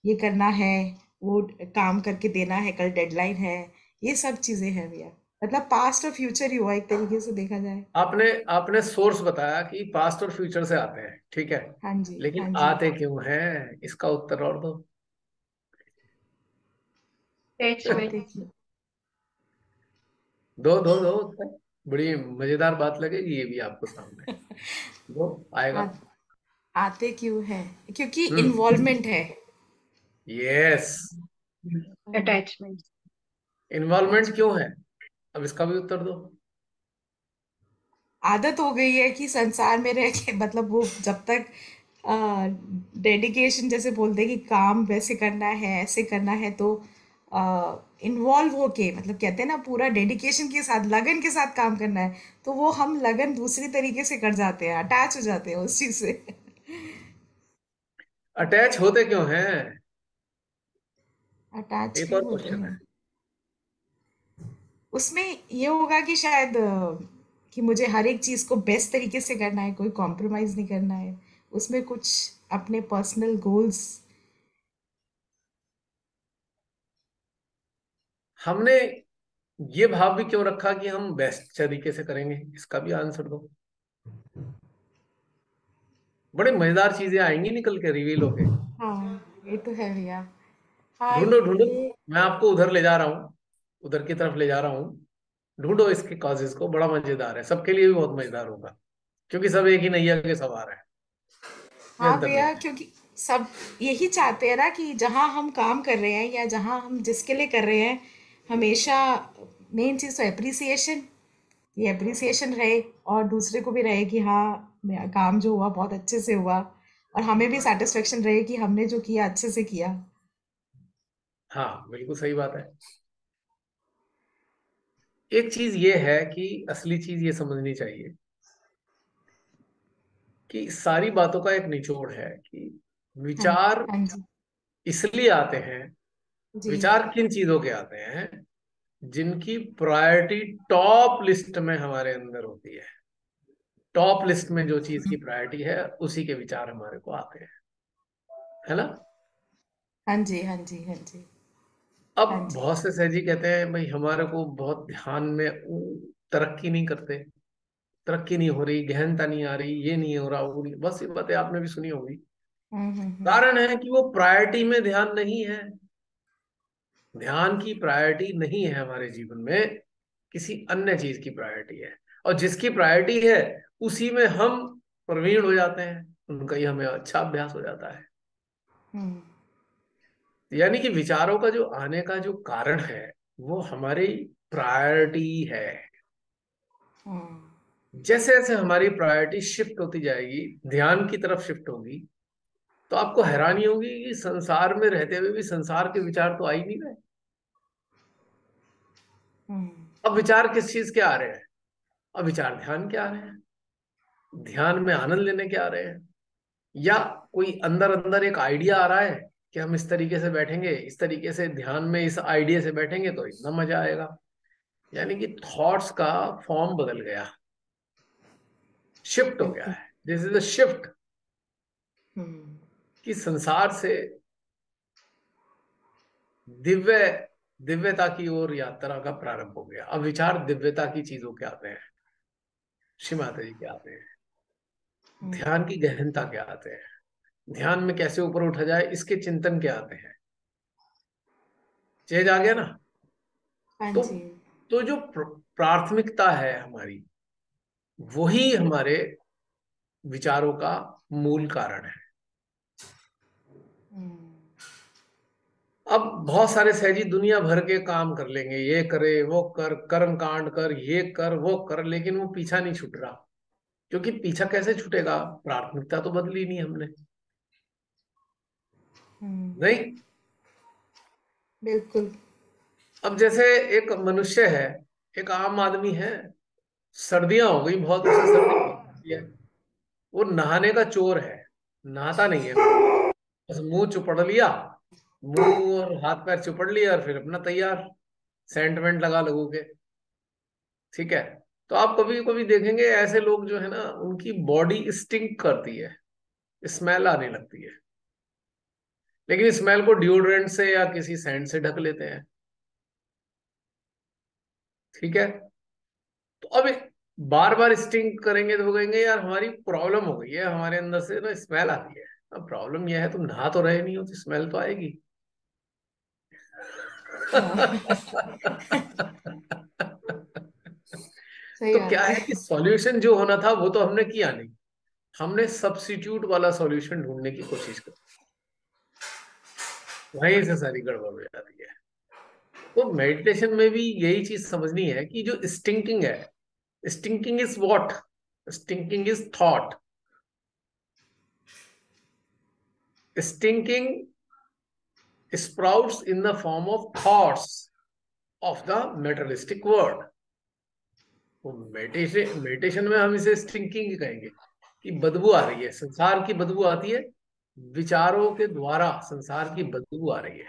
E: ये करना है, वो काम करके देना है, कल डेडलाइन है। ये सब चीज़ें हैं भैया। मतलब पास्ट और फ्यूचर ही हुआ एक तरीके से देखा जाए।
B: आपने आपने सोर्स बताया कि पास्ट और फ्यूचर से आते हैं, ठीक है।
E: हाँ जी, हाँ
B: लेकिन
E: जी।
B: आते क्यों हैं, इसका उत्तर और दो।
C: अटैचमेंट।
E: आते क्यों?
B: दो दो दो उत्तर। बड़ी मजेदार बात लगेगी ये भी आपको सामने। दो आएगा।
E: आ, आते क्यों हैं? क्योंकि
B: हम्म।
E: इन्वॉल्वमेंट है।
B: यस।
C: अटैचमेंट।
B: Involvement
E: attachment.
B: क्यों है, अब इसका भी उत्तर दो।
E: आदत हो गई है कि संसार में रह के मतलब वो जब तक डेडिकेशन जैसे बोलते हैं कि काम वैसे करना है, ऐसे करना है, तो इन्वॉल्व होके मतलब कहते हैं ना पूरा डेडिकेशन के साथ, लगन के साथ काम करना है, तो वो हम लगन दूसरी तरीके से कर जाते हैं, अटैच हो जाते हैं उस चीज से।
B: अटैच होते क्यों हैं,
E: अटैच
B: एक
E: क्यों
B: और
E: होते
B: क्वेश्चन है।
E: हैं? उसमें ये होगा कि शायद कि मुझे हर एक चीज़ को बेस्ट तरीके से करना है, कोई कॉम्प्रोमाइज़ नहीं करना है, उसमें कुछ अपने पर्सनल गोल्स।
B: हमने ये भाव भी क्यों रखा कि हम बेस्ट तरीके से करेंगे, इसका भी आंसर दो। बड़े मजेदार चीजें आएंगी निकल के, रिवील होके।
E: हाँ, ये तो है भैया। हाँ,
B: ढूंढो ढूंढो,
E: ये
B: मैं आपको उधर ले जा रहा हूँ, उधर की तरफ ले जा रहा हूँ। ढूंढो इसके कॉजेज को, बड़ा मजेदार है, सबके लिए भी बहुत मजेदार होगा, क्योंकि सब एक ही नैया के सवार हैं। कोई
E: हाँ
B: अंतर नहीं
E: भैया,
B: है।
E: क्योंकि सब यही चाहते हैं ना कि जहाँ हम काम कर रहे हैं या जहाँ हम जिसके लिए कर रहे हैं, हमेशा मेन चीज़ तो एप्रिसिएशन, ये एप्रिसिएशन रहे, और दूसरे को भी रहे कि हाँ मेरा काम जो हुआ बहुत अच्छे से हुआ, और हमें भी सेटिस्फेक्शन रहे कि हमने जो किया अच्छे से किया।
B: हाँ बिल्कुल सही बात है। एक चीज ये है कि असली चीज ये समझनी चाहिए कि सारी बातों का एक निचोड़ है कि
E: हाँ,
B: विचार
E: हाँ जी।
B: इसलिए आते हैं।
E: जी।
B: विचार किन चीजों के आते हैं, जिनकी प्रायोरिटी टॉप लिस्ट में हमारे अंदर होती है। टॉप लिस्ट में जो चीज की प्रायोरिटी है, उसी के विचार हमारे को आते हैं, है ना।
E: हाँ जी, हाँ जी, हाँ जी,
B: अब
E: हाँ जी।
B: बहुत से सहजी कहते हैं भाई हमारे को बहुत ध्यान में तरक्की नहीं करते, तरक्की नहीं हो रही, गहनता नहीं आ रही, ये नहीं हो रहा, वो नहीं, बस ये बातें आपने भी सुनी होगी।
E: हम्म।
B: कारण है कि वो प्रायोरिटी में ध्यान नहीं है। ध्यान की प्रायोरिटी नहीं है हमारे जीवन में, किसी अन्य चीज की प्रायोरिटी है। और जिसकी प्रायोरिटी है उसी में हम प्रवीण हो जाते हैं, उनका ही हमें अच्छा अभ्यास हो जाता है।
E: हम्म
B: यानी कि विचारों का जो आने का जो कारण है, वो हमारी प्रायोरिटी है।
E: हम्म
B: जैसे जैसे हमारी प्रायोरिटी शिफ्ट होती जाएगी, ध्यान की तरफ शिफ्ट होगी, तो आपको हैरानी होगी कि संसार में रहते हुए भी संसार के विचार तो आ ही नहीं रहे।
E: हम्म
B: अब विचार किस चीज के आ रहे हैं, अब विचार ध्यान के आ रहे हैं, ध्यान में आनंद लेने के आ रहे हैं। या कोई अंदर अंदर एक आइडिया आ रहा है कि हम इस तरीके से बैठेंगे, इस तरीके से ध्यान में इस आइडिया से बैठेंगे तो इतना मजा आएगा। यानी कि थॉट्स का फॉर्म बदल गया, शिफ्ट हो गया
E: बिल्कुल।
B: है। दिस इज अ शिफ्ट,
E: हम्म
B: कि संसार से दिव्य दिव्यता की ओर यात्रा का प्रारंभ हो गया। अब विचार दिव्यता की चीजों के आते हैं, श्री माता जी के आते हैं। ध्यान की गहनता क्या आते हैं, ध्यान में कैसे ऊपर उठा जाए, इसके चिंतन क्या आते हैं। चेंज आ गया ना।
E: हाँ
B: तो
E: जी।
B: तो जो प्राथमिकता है हमारी, वही हमारे विचारों का मूल कारण है।
E: हम्म,
B: अब बहुत सारे सहजी दुनिया भर के काम कर लेंगे, ये करे वो कर, कर्म कांड कर, ये कर वो कर, लेकिन वो पीछा नहीं छूट रहा। क्योंकि पीछा कैसे छूटेगा, प्राथमिकता तो बदली नहीं हमने। नहीं।
E: बिल्कुल।
B: अब जैसे एक मनुष्य है, एक आम आदमी है, सर्दियां हो गई बहुत, उसे सर्दी लगती है, वो नहाने का चोर है, नहाता नहीं है, बस मुंह चुपड़ लिया, मुंह और हाथ पैर चुपड़ लिया और फिर अपना तैयार, सेंट वेंट लगा लगू के। ठीक है। तो आप कभी कभी देखेंगे ऐसे लोग जो है ना, उनकी बॉडी स्टिंक करती है, स्मेल आने लगती है, लेकिन स्मेल को डिओड्रेंट से या किसी सेंट से ढक लेते हैं। ठीक है। तो अब बार बार स्टिंग करेंगे तो वो कहेंगे यार हमारी प्रॉब्लम हो गई है, हमारे अंदर से ना स्मेल आती है। अब प्रॉब्लम यह है तुम नहा तो रहे नहीं हो, तो स्मेल तो आएगी।
E: सही
B: तो क्या
E: बात
B: है
E: है।
B: कि सॉल्यूशन जो होना था वो तो हमने किया नहीं, हमने सब्स्टिट्यूट वाला सॉल्यूशन ढूंढने की कोशिश की, वहीं से सारी गड़बड़ हो जाती है। तो मेडिटेशन में भी यही चीज समझनी है कि जो स्टिंकिंग है, stinking is what, stinking is thought. Stinking sprouts in the form of thoughts of the materialistic world। तो मेडिटेशन मेडिटेशन में हम इसे स्टिंकिंग कहेंगे कि बदबू आ रही है, संसार की बदबू आती है, विचारों के द्वारा संसार की बदबू आ रही है।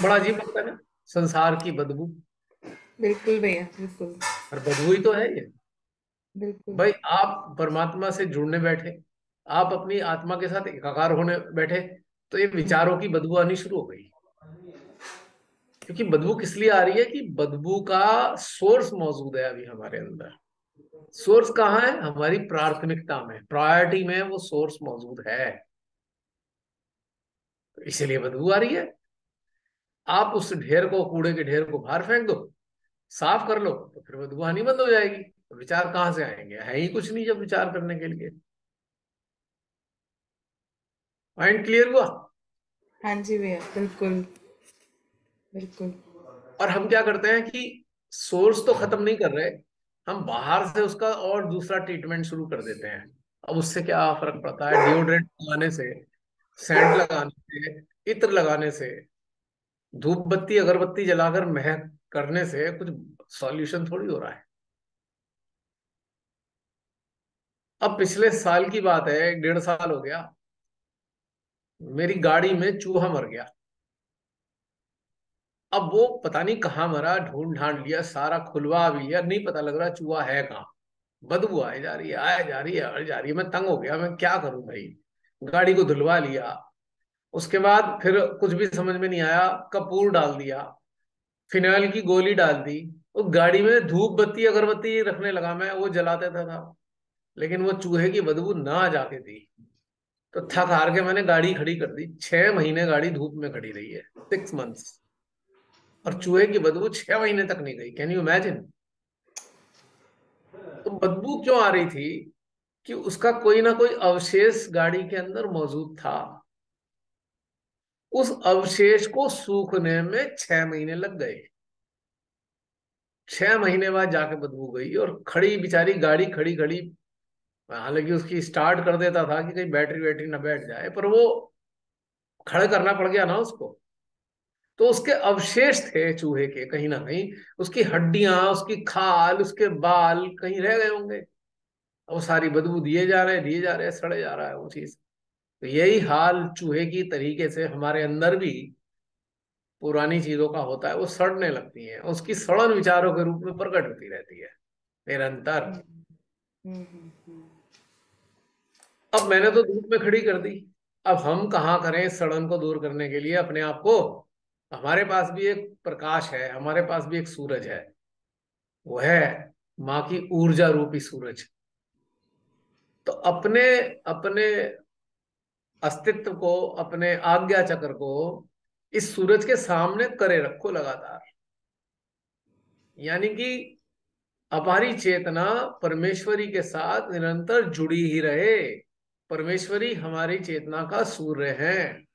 B: बड़ा अजीब लगता है ना, संसार की बदबू।
E: बिल्कुल भैया, बिल्कुल।
B: और बदबू ही तो है ये।
E: बिल्कुल।
B: भाई आप परमात्मा से जुड़ने बैठे, आप अपनी आत्मा के साथ एकाकार होने बैठे, तो ये विचारों की बदबू आनी शुरू हो गई। क्योंकि बदबू किस लिए आ रही है कि बदबू का सोर्स मौजूद है अभी हमारे अंदर। सोर्स कहाँ है, हमारी प्राथमिकता में, प्रायोरिटी में वो सोर्स मौजूद है, तो इसीलिए बदबू आ रही है। आप उस ढेर को, कूड़े के ढेर को बाहर फेंक दो, साफ कर लो, तो फिर बदबू आनी बंद हो जाएगी। तो विचार कहाँ से आएंगे, है ही कुछ नहीं जब विचार करने के लिए। पॉइंट क्लियर हुआ।
E: हाँ जी भैया, बिल्कुल। बिल्कुल।
B: और हम क्या करते हैं कि सोर्स तो खत्म नहीं कर रहे, हम बाहर से उसका और दूसरा ट्रीटमेंट शुरू कर देते हैं। अब उससे क्या फर्क पड़ता है, डिओड्रेंट लगाने से, सेंट लगाने से, इत्र लगाने से, धूप बत्ती अगरबत्ती जलाकर महक करने से कुछ सॉल्यूशन थोड़ी हो रहा है। अब पिछले साल की बात है, 1.5 साल हो गया, मेरी गाड़ी में चूहा मर गया। अब वो पता नहीं कहाँ मरा, ढूंढ ढांड लिया, सारा खुलवा भी लिया, नहीं पता लग रहा चूहा है कहाँ। बदबू आए जा रही है, आए जा रही है, आए जा रही है। मैं तंग हो गया, मैं क्या करूं भाई। गाड़ी को धुलवा लिया, उसके बाद फिर कुछ भी समझ में नहीं आया, कपूर डाल दिया, फिनाइल की गोली डाल दी। वो गाड़ी में धूप बत्ती अगरबत्ती रखने लगा, मैं वो जलाते था, लेकिन वो चूहे की बदबू ना जाके दी। तो थक हार के मैंने गाड़ी खड़ी कर दी। 6 महीने गाड़ी धूप में खड़ी रही है, 6 मंथ्स, और चूहे की बदबू 6 महीने तक नहीं गई। Can you imagine. तो बदबू क्यों आ रही थी कि उसका कोई ना कोई अवशेष गाड़ी के अंदर मौजूद था। उस अवशेष को सूखने में 6 महीने लग गए। 6 महीने बाद जाके बदबू गई, और खड़ी बेचारी गाड़ी खड़ी खड़ी, हालांकि उसकी स्टार्ट कर देता था कि कहीं बैटरी वैटरी ना बैठ जाए, पर वो खड़ा करना पड़ गया ना उसको। तो उसके अवशेष थे चूहे के कहीं ना कहीं, उसकी हड्डियां, उसकी खाल, उसके बाल कहीं रह गए होंगे। वो सारी बदबू दिए जा रहे हैं, सड़े जा रहा है वो चीज। तो यही हाल चूहे की तरीके से हमारे अंदर भी पुरानी चीजों का होता है, वो सड़ने लगती हैं, उसकी सड़न विचारों के रूप में प्रकट होती रहती है निरंतर।
E: हम्म।
B: अब मैंने तो धूप में खड़ी कर दी, अब हम कहाँ करें सड़न को दूर करने के लिए अपने आप को। हमारे पास भी एक प्रकाश है, हमारे पास भी एक सूरज है, वो है माँ की ऊर्जा रूपी सूरज। तो अपने अपने अस्तित्व को, अपने आज्ञा चक्र को इस सूरज के सामने करे रखो लगातार। यानी कि हमारी चेतना परमेश्वरी के साथ निरंतर जुड़ी ही रहे। परमेश्वरी हमारी चेतना का सूर्य है,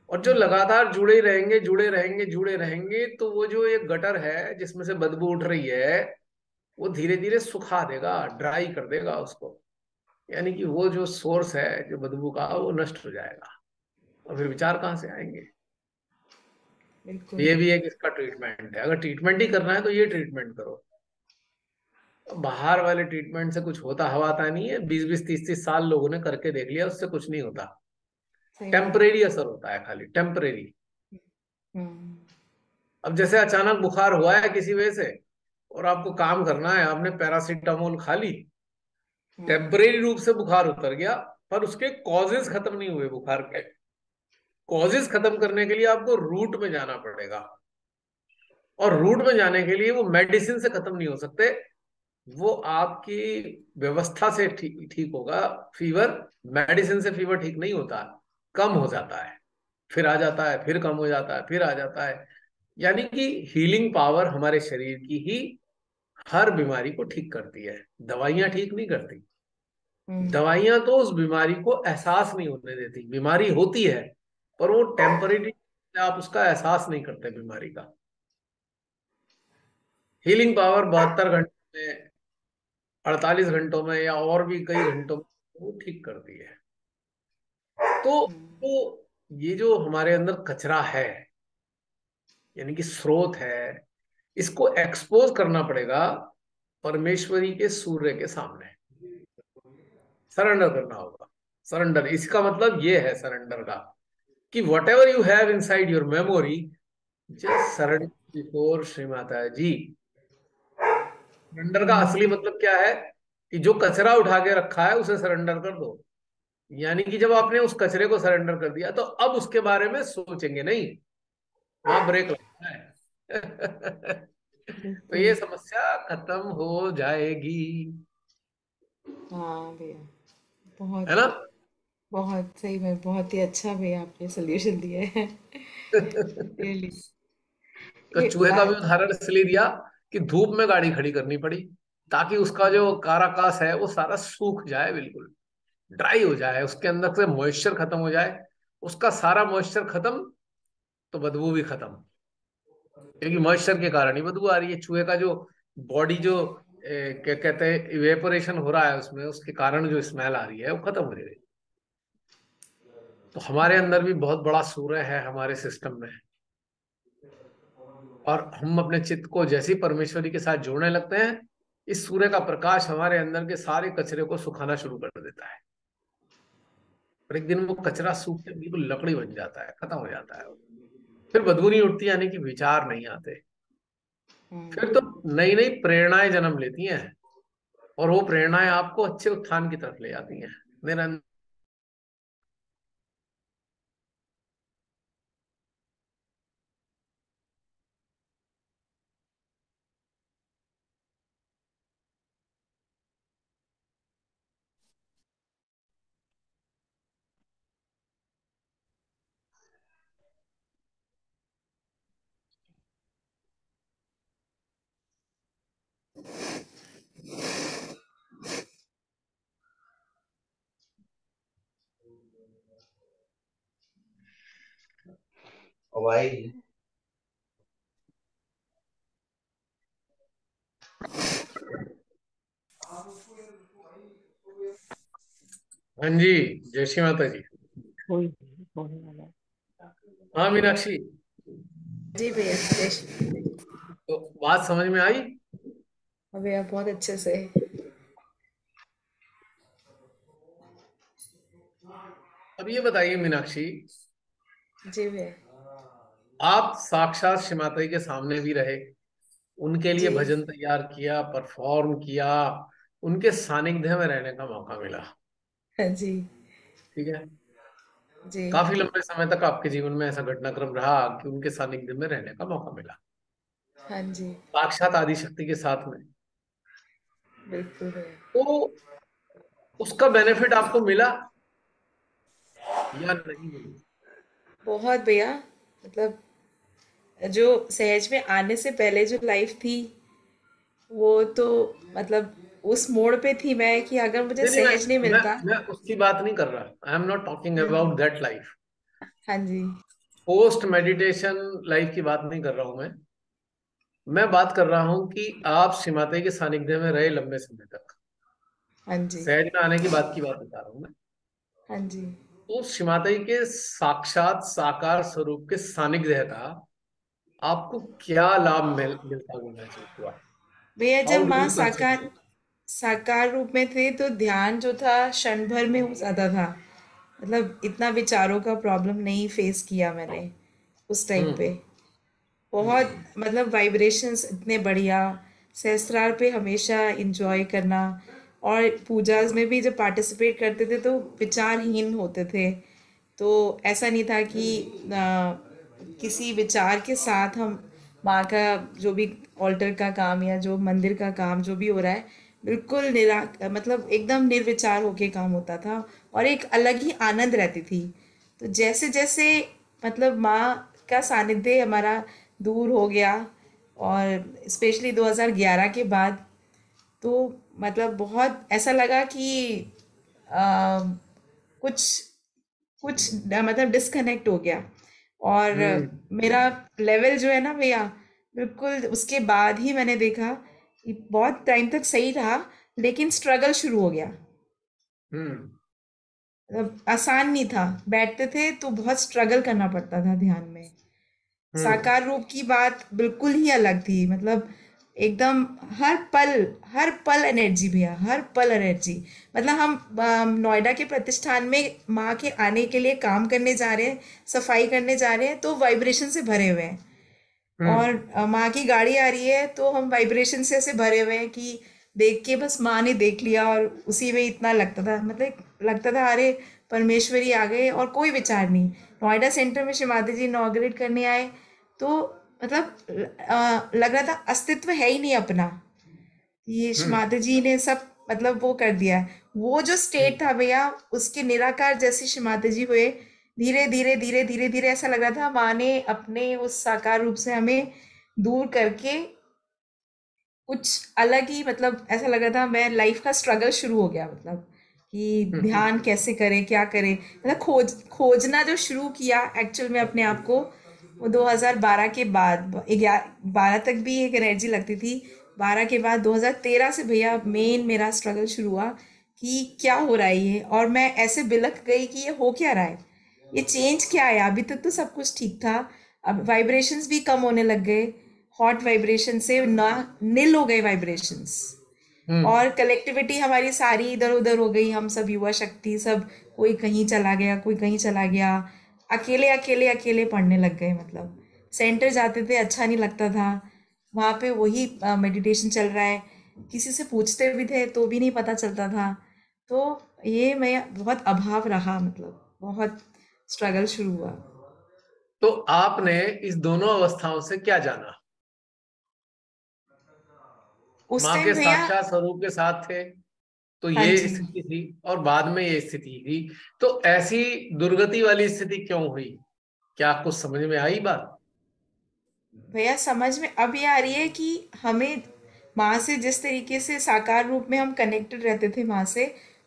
B: और जो लगातार जुड़े रहेंगे जुड़े रहेंगे जुड़े रहेंगे, तो वो जो एक गटर है जिसमें से बदबू उठ रही है, वो धीरे धीरे सुखा देगा, ड्राई कर देगा उसको। यानी कि वो जो सोर्स है जो बदबू का, वो नष्ट हो जाएगा, और फिर विचार कहाँ से आएंगे।
E: बिल्कुल।
B: ये भी एक इसका ट्रीटमेंट है। अगर ट्रीटमेंट ही करना है तो ये ट्रीटमेंट करो। बाहर वाले ट्रीटमेंट से कुछ होता हवाता नहीं है। 20-20 30-30 साल लोगों ने करके देख लिया, उससे कुछ नहीं होता।
E: सही बात।
B: टेम्परेरी असर होता है, खाली टेम्परेरी।
E: हम्म,
B: अब जैसे अचानक बुखार हुआ है किसी वजह से, और आपको काम करना है, आपने पैरासीटामोल खा ली, टेम्परेरी रूप से बुखार उतर गया, पर उसके कॉजेज खत्म नहीं हुए। बुखार के कॉजेज खत्म करने के लिए आपको रूट में जाना पड़ेगा, और रूट में जाने के लिए वो मेडिसिन से खत्म नहीं हो सकते, वो आपकी व्यवस्था से ठीक ठीक होगा। फीवर मेडिसिन से फीवर ठीक नहीं होता, कम हो जाता है, फिर आ जाता है, फिर कम हो जाता है, फिर आ जाता है। यानी कि हीलिंग पावर हमारे शरीर की ही हर बीमारी को ठीक करती है, दवाइयां ठीक नहीं करती। दवाइयां तो उस बीमारी को एहसास नहीं होने देती। बीमारी होती है, पर वो टेम्परेरी, आप उसका एहसास नहीं करते बीमारी का। हीलिंग पावर 72 घंटे में, 48 घंटों में, या और भी कई घंटों में वो ठीक करती है। तो ये जो हमारे अंदर कचरा है, यानी कि स्रोत है, इसको एक्सपोज करना पड़ेगा परमेश्वरी के सूर्य के सामने। सरेंडर करना होगा। सरेंडर, इसका मतलब ये है सरेंडर का, कि what ever you have inside your memory, just surrender before Shri Mata ji. Surrender का असली मतलब क्या है? कि जो कचरा उठा के रखा है उसे सरेंडर कर दो। यानी कि जब आपने उस कचरे को सरेंडर कर दिया, तो अब उसके बारे में सोचेंगे नहीं, वहां ब्रेक लगता है। तो ये समस्या खत्म हो जाएगी,
E: हाँ भैया, बहुत
B: है ना?
E: बहुत सही में, बहुत ही अच्छा भैया आपने सोल्यूशन दिए हैं। रियली।
B: तो
E: ये
B: चूहे का भी उदाहरण इसलिए दिया कि धूप में गाड़ी खड़ी करनी पड़ी, ताकि उसका जो काराकास है वो सारा सूख जाए, बिल्कुल ड्राई हो जाए, उसके अंदर से मॉइस्चर खत्म हो जाए। उसका सारा मॉइस्चर खत्म, तो बदबू भी खत्म, क्योंकि मॉइस्चर के कारण ही बदबू आ रही है। चूहे का जो बॉडी जो क्या कहते हैं, इवेपोरेशन हो रहा है उसमें, उसके कारण जो स्मेल आ रही है वो खत्म हो रही है। तो हमारे अंदर भी बहुत बड़ा सूर्य है हमारे सिस्टम में, और हम अपने चित्त को जैसे ही परमेश्वरी के साथ जोड़ने लगते हैं, इस सूर्य का प्रकाश हमारे अंदर के सारे कचरे को सुखाना शुरू कर देता है। और एक दिन वो कचरा सूख के बिल्कुल लकड़ी बन जाता है, खत्म हो जाता है। फिर बदबू नहीं उठती, यानी कि विचार नहीं आते। फिर तो नई नई प्रेरणाएं जन्म लेती हैं, और वो प्रेरणाएं आपको अच्छे उत्थान की तरफ ले जाती हैं निरंतर।
F: भाई
B: हाँ जी, जय श्री माता जी।
E: कोई होने वाला है।
B: हाँ मीनाक्षी,
E: जी भैया, जय श्री।
B: तो बात समझ में आई?
E: हाँ भैया, बहुत अच्छे से।
B: अब ये बताइए मीनाक्षी,
E: जी भैया।
B: आप साक्षात श्री माता जी के सामने भी रहे, उनके लिए
E: जी।
B: भजन तैयार किया, परफॉर्म किया, उनके सानिध्य में रहने का मौका मिला,
E: हाँ जी।
B: ठीक है?
E: जी।
B: काफी लंबे समय तक आपके जीवन में ऐसा घटनाक्रम रहा कि उनके सानिध्य में रहने का मौका मिला,
E: हाँ जी,
B: साक्षात आदि शक्ति के साथ में।
E: बिल्कुल भैया।
B: तो उसका बेनिफिट आपको मिला या नहीं मिला?
E: बहुत भैया, मतलब जो सहज में आने से पहले जो लाइफ थी, वो तो मतलब उस मोड़ पे थी मैं कि अगर मुझे
B: नहीं नहीं,
E: सहज नहीं
B: मैं
E: मिलता।
B: मैं उसकी बात नहीं कर रहा। आई एम नॉट टॉकिंग
E: हाँ जी।
B: About that life.
E: हाँ जी।
B: पोस्ट मेडिटेशन लाइफ की बात नहीं कर रहा हूं मैं बात कर रहा हूं कि आप श्रीमाता के सानिध्य में रहे लंबे समय तक।
E: हाँ जी।
B: सहज में आने की बात बता रहा हूं मैं।
E: हाँ जी।
B: तो श्रीमाता के साक्षात साकार स्वरूप के सानिध्य का आपको क्या लाभ मिलता हुआ महसूस हुआ?
E: भैया
B: हाउ
E: जब
B: डू
E: माँ
B: यू
E: साकार
B: कंसीडर?
E: साकार रूप में थे तो ध्यान जो था क्षण भर में हो जाता था। मतलब इतना विचारों का प्रॉब्लम नहीं फेस किया मैंने उस टाइम पे।
B: हम्म
E: बहुत
B: हम्म
E: मतलब वाइब्रेशंस इतने बढ़िया, सहस्त्रार पे हमेशा इंजॉय करना। और पूजाज में भी जब पार्टिसिपेट करते थे तो विचारहीन होते थे। तो ऐसा नहीं था कि किसी विचार के साथ हम माँ का जो भी ऑल्टर का काम या जो मंदिर का काम जो भी हो रहा है, बिल्कुल मतलब एकदम निर्विचार होके काम होता था। और एक अलग ही आनंद रहती थी। तो जैसे जैसे मतलब माँ का सानिध्य हमारा दूर हो गया, और स्पेशली 2011 के बाद, तो मतलब बहुत ऐसा लगा कि आ, कुछ कुछ मतलब डिस्कनेक्ट हो गया। और
B: हम्म
E: मेरा लेवल जो है ना भैया, बिल्कुल उसके बाद ही मैंने देखा कि बहुत टाइम तक सही रहा, लेकिन स्ट्रगल शुरू हो गया।
B: हम्म
E: मतलब आसान नहीं था, बैठते थे तो बहुत स्ट्रगल करना पड़ता था ध्यान में।
B: हम्म
E: साकार रूप की बात बिल्कुल ही अलग थी। मतलब एकदम हर पल एनर्जी भैया, हर पल एनर्जी। मतलब हम नोएडा के प्रतिष्ठान में माँ के आने के लिए काम करने जा रहे हैं, सफाई करने जा रहे हैं, तो वाइब्रेशन से भरे हुए हैं।
B: हम्म
E: और माँ की गाड़ी आ रही है तो हम वाइब्रेशन से ऐसे भरे हुए हैं कि देख के बस माँ ने देख लिया, और उसी में इतना लगता था, मतलब लगता था अरे परमेश्वरी आ गए, और कोई विचार नहीं। नोएडा सेंटर में श्री माता जी इनॉग्रेट करने आए तो मतलब लग रहा था अस्तित्व है ही नहीं अपना। ये श्री
B: हम्म
E: माता जी ने सब मतलब वो कर दिया है। वो जो स्टेट था भैया, उसके निराकार जैसे श्री माता जी हुए, धीरे धीरे धीरे धीरे धीरे ऐसा लग रहा था माँ ने अपने उस साकार रूप से हमें दूर करके कुछ अलग ही, मतलब ऐसा लग रहा था मैं लाइफ का स्ट्रगल शुरू हो गया। मतलब कि
B: हम्म
E: ध्यान कैसे करें, क्या करें, मतलब खोजना जो शुरू किया एक्चुअल में अपने आप को, वो 2012 के बाद, 12 तक भी एक एनर्जी लगती थी। 12 के बाद 2013 से भैया मेन मेरा स्ट्रगल शुरू हुआ कि क्या हो रहा है ये, और मैं ऐसे बिलख गई कि ये हो क्या रहा है, ये चेंज क्या है। अभी तक तो सब कुछ ठीक था, अब वाइब्रेशंस भी कम होने लग गए। हॉट वाइब्रेशन से ना नील हो गए वाइब्रेशंस।
B: हम्म
E: और कलेक्टिविटी हमारी सारी इधर उधर हो गई, हम सब युवा शक्ति सब, कोई कहीं चला गया, कोई कहीं चला गया। अकेले अकेले अकेले पढ़ने लग गए। मतलब सेंटर जाते थे अच्छा नहीं लगता था, वहाँ पे वही मेडिटेशन चल रहा है, किसी से पूछते भी थे तो भी नहीं पता चलता था। तो ये मैं बहुत अभाव रहा, मतलब बहुत स्ट्रगल शुरू हुआ
B: तो आपने इस दोनों अवस्थाओं से क्या जाना?
E: उस
B: माँ
E: टाइम
B: के
E: भैया।
B: साक्षात स्वरूप के साथ थे तो
E: हाँ
B: ये
E: जी।
B: स्थिति थी, और बाद में ये स्थिति थी। तो ऐसी दुर्गति वाली स्थिति क्यों हुई? क्या आपको समझ में आई बात?
E: भैया समझ में अब ये आ रही है कि हमें माँ से जिस तरीके से साकार रूप में हम कनेक्टेड रहते थे माँ से,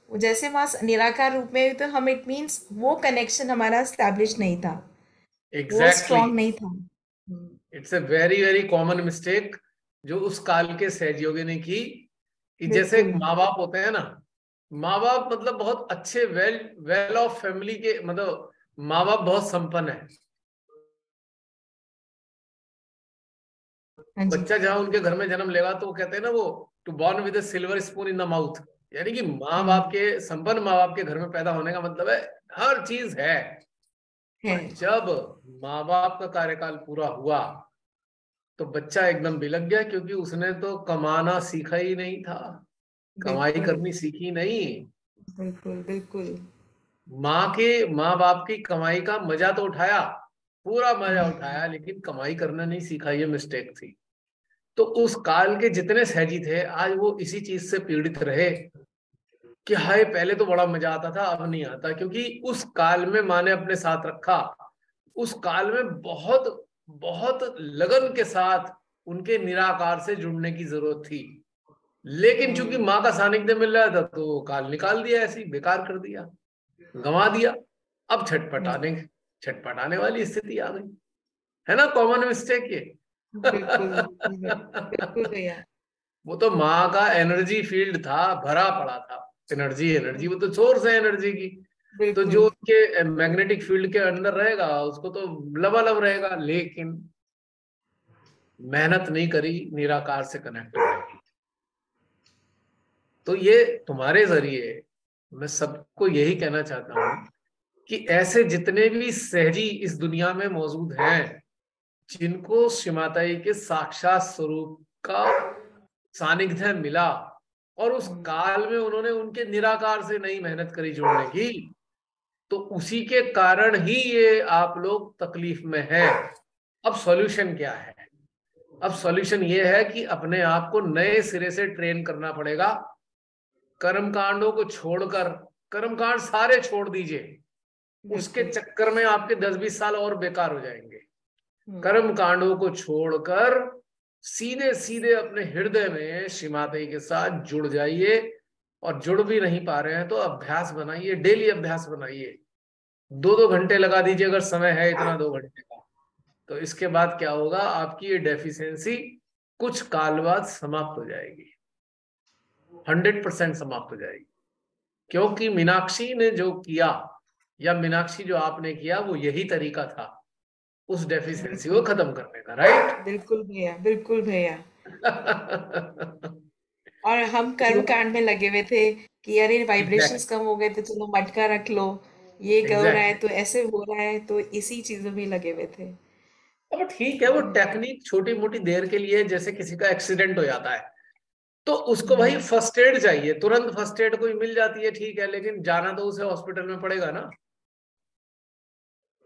E: वो जैसे माँ निराकार रूप में हुई, तो हम इट मीन्स वो कनेक्शन हमारा स्टैब्लिश नहीं था, वो
B: एग्जैक्टली।
E: स्ट्रांग नहीं था।
B: It's a very very common mistake जो उस काल के सहयोगी ने की। कि जैसे एक
E: बिल्कुल।
B: माँ बाप होते हैं ना, माँ बाप मतलब बहुत अच्छे वेल वेल ऑफ फैमिली के, मतलब माँ बाप बहुत संपन्न है।
E: हाँ जी।
B: बच्चा जहां उनके घर में जन्म लेगा तो वो कहते हैं ना, वो to born with silver spoon in the mouth. यानी कि माँ
E: हम्म।
B: बाप के, संपन्न माँ बाप के घर में पैदा होने का मतलब है हर चीज है।
E: है।
B: और जब माँ बाप का कार्यकाल पूरा हुआ तो बच्चा एकदम बिलक गया, क्योंकि उसने तो कमाना सीखा ही नहीं था, कमाई
E: बिल्कुल
B: करनी सीखी नहीं।
E: बिल्कुल बिल्कुल।
B: माँ बाप की कमाई का मजा तो उठाया, पूरा मजा
E: हम्म।
B: उठाया, लेकिन कमाई करना नहीं सीखा, ये मिस्टेक थी। तो उस काल के जितने सहजी थे आज वो इसी चीज से पीड़ित रहे। कि हाय पहले तो बड़ा मजा आता था, अब नहीं आता, क्योंकि उस काल में माँ ने अपने साथ रखा। उस काल में बहुत बहुत लगन के साथ उनके निराकार से जुड़ने की जरूरत थी, लेकिन चूंकि माँ का सानिध्य मिल रहा था तो काल निकाल दिया, ऐसे ही बेकार कर दिया, गंवा दिया। अब छटपटाने वाली स्थिति आ गई, है ना, कॉमन मिस्टेक ये।
E: बिल्कुल बिल्कुल भैया।
B: वो तो माँ का एनर्जी फील्ड था, भरा पड़ा था, एनर्जी वो तो सोर्स है एनर्जी की। तो
E: बिल्कुल
B: जो उसके मैग्नेटिक फील्ड के अंदर रहेगा उसको तो लबालब रहेगा, लेकिन मेहनत नहीं करी निराकार से कनेक्ट करने की। तो ये तुम्हारे जरिए मैं सबको यही कहना चाहता हूं कि ऐसे जितने भी सहजी इस दुनिया में मौजूद हैं, जिनको श्रीमाताई के साक्षात स्वरूप का सानिध्य मिला और उस काल में उन्होंने उनके निराकार से नहीं मेहनत करी जोड़ने की, तो उसी के कारण ही ये आप लोग तकलीफ में हैं। अब सॉल्यूशन क्या है? अब सॉल्यूशन ये है कि अपने आप को नए सिरे से ट्रेन करना पड़ेगा। कर्म कांडों को छोड़कर, कर्म कांड सारे छोड़ दीजिए, उसके चक्कर में आपके 10-20 साल और बेकार हो जाएंगे। कर्म कांडों को छोड़कर सीधे सीधे अपने हृदय में श्रीमाता के साथ जुड़ जाइए। और जुड़ भी नहीं पा रहे हैं तो अभ्यास बनाइए, डेली अभ्यास बनाइए, 2-2 घंटे लगा दीजिए अगर समय है इतना, 2 घंटे का। तो इसके बाद क्या होगा, आपकी ये डेफिशिएंसी कुछ काल बाद समाप्त हो जाएगी, 100% समाप्त हो जाएगी। क्योंकि मीनाक्षी ने जो किया, या मीनाक्षी जो आपने किया, वो यही तरीका था उस डेफिशिएंसी को खत्म करने का, राइट?
E: बिल्कुल भैया, बिल्कुल भैया। और हम कर्म कांड में लगे हुए थे कि अरे वाइब्रेशंस
B: एग्जैक्ट
E: कम हो गए तो चलो मटका रख लो, ये हो रहा है
B: एग्जैक्टली।
E: तो ऐसे हो रहा है, तो इसी चीजों में लगे हुए थे।
B: अब ठीक है, वो टेक्निक छोटी मोटी देर के लिए, जैसे किसी का एक्सीडेंट हो जाता है तो उसको भाई फर्स्ट एड चाहिए, तुरंत फर्स्ट एड कोई मिल जाती है, ठीक है, लेकिन जाना तो उसे हॉस्पिटल में पड़ेगा ना।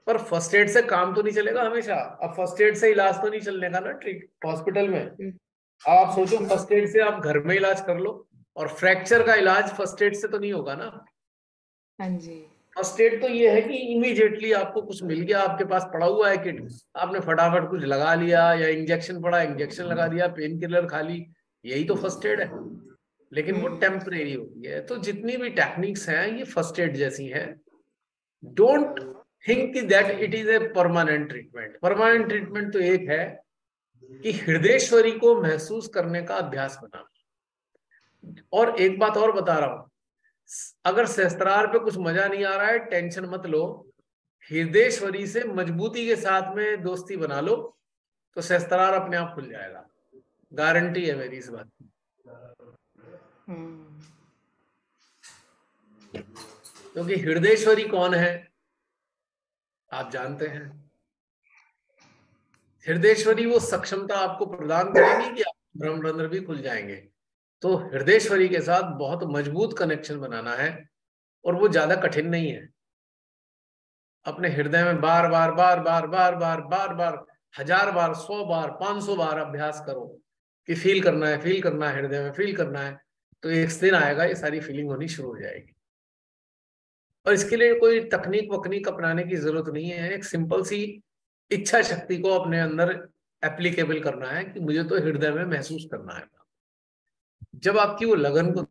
B: पर फर्स्ट एड से काम तो नहीं चलेगा हमेशा। अब फर्स्ट एड से इलाज तो नहीं चलने का ना, ट्रीट हॉस्पिटल में। अब आप सोचो,
E: बिल्कुल।
B: फर्स्ट एड से आप घर में इलाज कर लो, और फ्रैक्चर का इलाज फर्स्ट एड से तो नहीं होगा ना।
E: हाँ जी।
B: फर्स्ट एड तो ये है कि इमीडिएटली आपको कुछ मिल गया, आपके पास पड़ा हुआ है किट, आपने फटाफट कुछ लगा लिया, या इंजेक्शन पड़ा, इंजेक्शन लगा दिया, पेन किलर खा ली, यही तो फर्स्ट एड है। लेकिन वो टेम्परेरी होती है। तो जितनी भी टेक्निक्स हैं ये फर्स्ट एड जैसी हैं। Don't think that it is a permanent treatment. Permanent treatment तो एक है कि हृदयेश्वरी को महसूस करने का अभ्यास बनाना। और एक बात और बता रहा हूं, अगर सहस्त्रार पे कुछ मजा नहीं आ रहा है, टेंशन मत लो, हृदयेश्वरी से मजबूती के साथ में दोस्ती बना लो, तो सहस्त्रार अपने आप खुल जाएगा। गारंटी है मेरी इस बात की। क्योंकि हृदयेश्वरी कौन है आप जानते हैं। हृदयेश्वरी वो सक्षमता आपको प्रदान करेंगी कि आप ब्रह्मरंध्र भी खुल जाएंगे। तो हृदयेश्वरी के साथ बहुत मजबूत कनेक्शन बनाना है, और वो ज्यादा कठिन नहीं है। अपने हृदय में बार बार बार बार बार बार बार बार 1000 बार, 100 बार, 500 बार अभ्यास करो कि फील करना है, फील करना है, हृदय में फील करना है। तो एक दिन आएगा ये सारी फीलिंग होनी शुरू हो जाएगी। और इसके लिए कोई तकनीक वकनीक अपनाने की जरूरत नहीं है। एक सिंपल सी इच्छा शक्ति को अपने अंदर एप्लीकेबल करना है कि मुझे तो हृदय में महसूस करना है। जब आपकी वो लगन को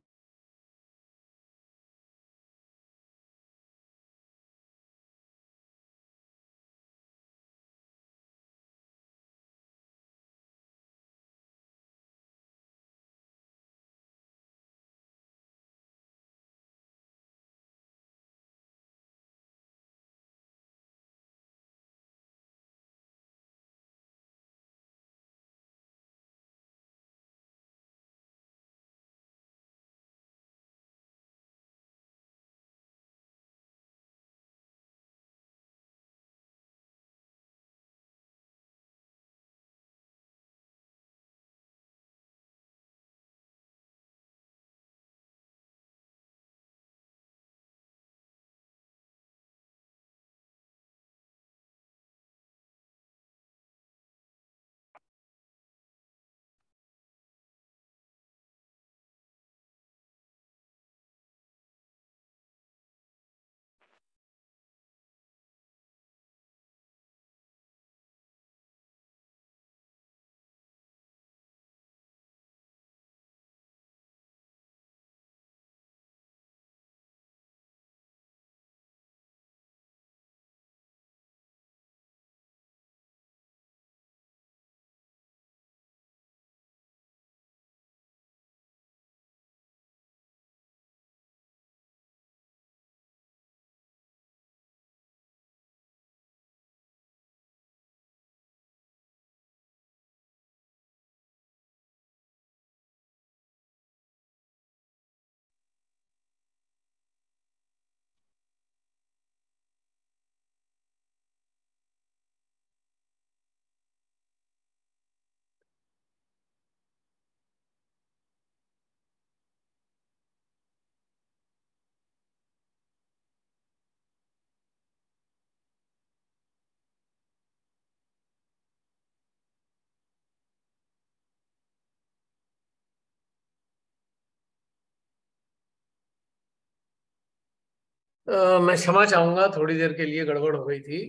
B: मैं क्षमा चाहूंगा, थोड़ी देर के लिए गड़बड़ हो गई थी,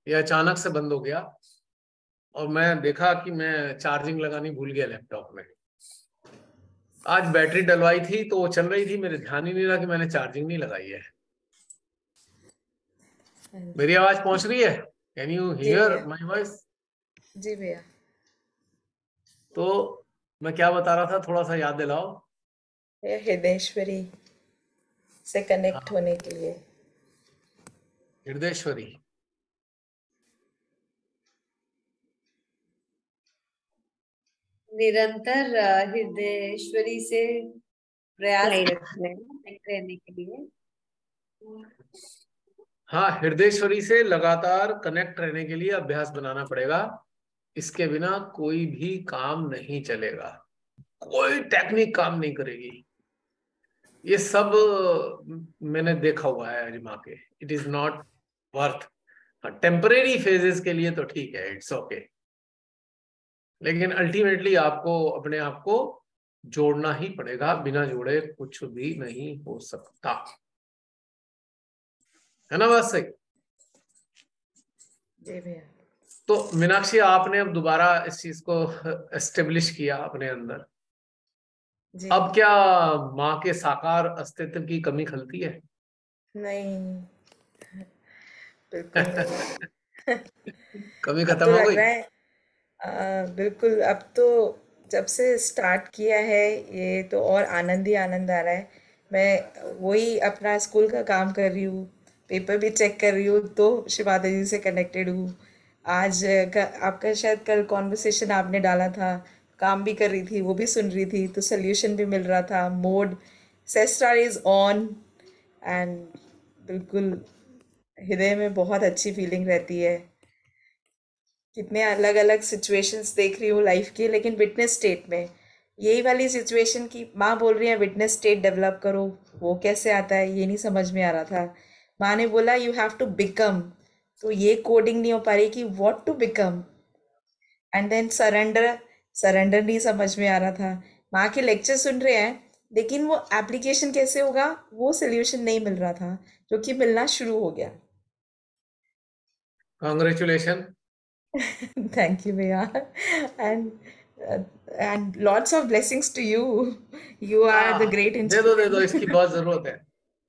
B: ये अचानक से बंद हो गया और मैं देखा कि मैं चार्जिंग लगानी भूल गया लैपटॉप में। आज बैटरी डलवाई थी तो वो चल रही थी, मेरे ध्यान ही नहीं रहा कि मैंने चार्जिंग नहीं लगाई है। मेरी आवाज पहुंच रही है? कैन यू
E: जी
B: हियर
E: भैया,
B: माय वॉइस?
E: जी भैया।
B: तो मैं क्या बता रहा था, थोड़ा सा याद दिलाओ।
E: भैया हृदयेश्वरी से कनेक्ट
B: हाँ,
E: होने के लिए।
B: हृदयेश्वरी।
A: निरंतर हृदयेश्वरी से प्रयास
C: नहीं
A: करना
C: रखने।
A: रहने के लिए।
B: हाँ, हृदयेश्वरी से लगातार कनेक्ट रहने के लिए अभ्यास बनाना पड़ेगा। इसके बिना कोई भी काम नहीं चलेगा, कोई टेक्निक काम नहीं करेगी। ये सब मैंने देखा हुआ है आजमा के। It is not worth. Temporary phases के लिए तो ठीक है, इट्स ओके, लेकिन अल्टीमेटली आपको अपने आप को जोड़ना ही पड़ेगा। बिना जोड़े कुछ भी नहीं हो सकता, है ना बात सही?
E: जी भैया।
B: तो मीनाक्षी, आपने अब दोबारा इस चीज को एस्टेब्लिश किया अपने अंदर।
E: जी
B: अब क्या माँ के साकार अस्तित्व की कमी खलती है?
E: नहीं, बिल्कुल नहीं।
B: कमी
E: अब
B: खत्म
E: तो
B: हो
E: लग
B: गई?
E: रहा है बिल्कुल। अब तो जब से स्टार्ट किया है ये तो और आनंद ही आनंद आ रहा है। मैं वही अपना स्कूल का काम कर रही हूँ, पेपर भी चेक कर रही हूँ, तो शिवादा जी से कनेक्टेड हूँ। आज आपका शायद कल कॉन्वर्सेशन आपने डाला था, काम भी कर रही थी, वो भी सुन रही थी, तो सोल्यूशन भी मिल रहा था। मोड सेस्टार इज ऑन एंड बिल्कुल हृदय में बहुत अच्छी फीलिंग रहती है। कितने अलग अलग सिचुएशंस देख रही हूँ लाइफ की, लेकिन विटनेस स्टेट में यही वाली सिचुएशन की माँ बोल रही है विटनेस स्टेट डेवलप करो, वो कैसे आता है ये नहीं समझ में आ रहा था। माँ ने बोला यू हैव टू बिकम, तो ये कोडिंग नहीं हो पा रही कि what to become. And then surrender, surrender नहीं समझ में आ रहा था। माँ के लेक्चर सुन रहे हैं लेकिन वो एप्लीकेशन कैसे होगा वो सोल्यूशन नहीं मिल रहा था, जो कि मिलना शुरू हो गया।
B: Congratulation.
E: Thank you, Bhaiya. And uh, and lots of blessings to you. You are the great
B: दे दो, इसकी
E: inspiration.
B: बहुत जरूरत है,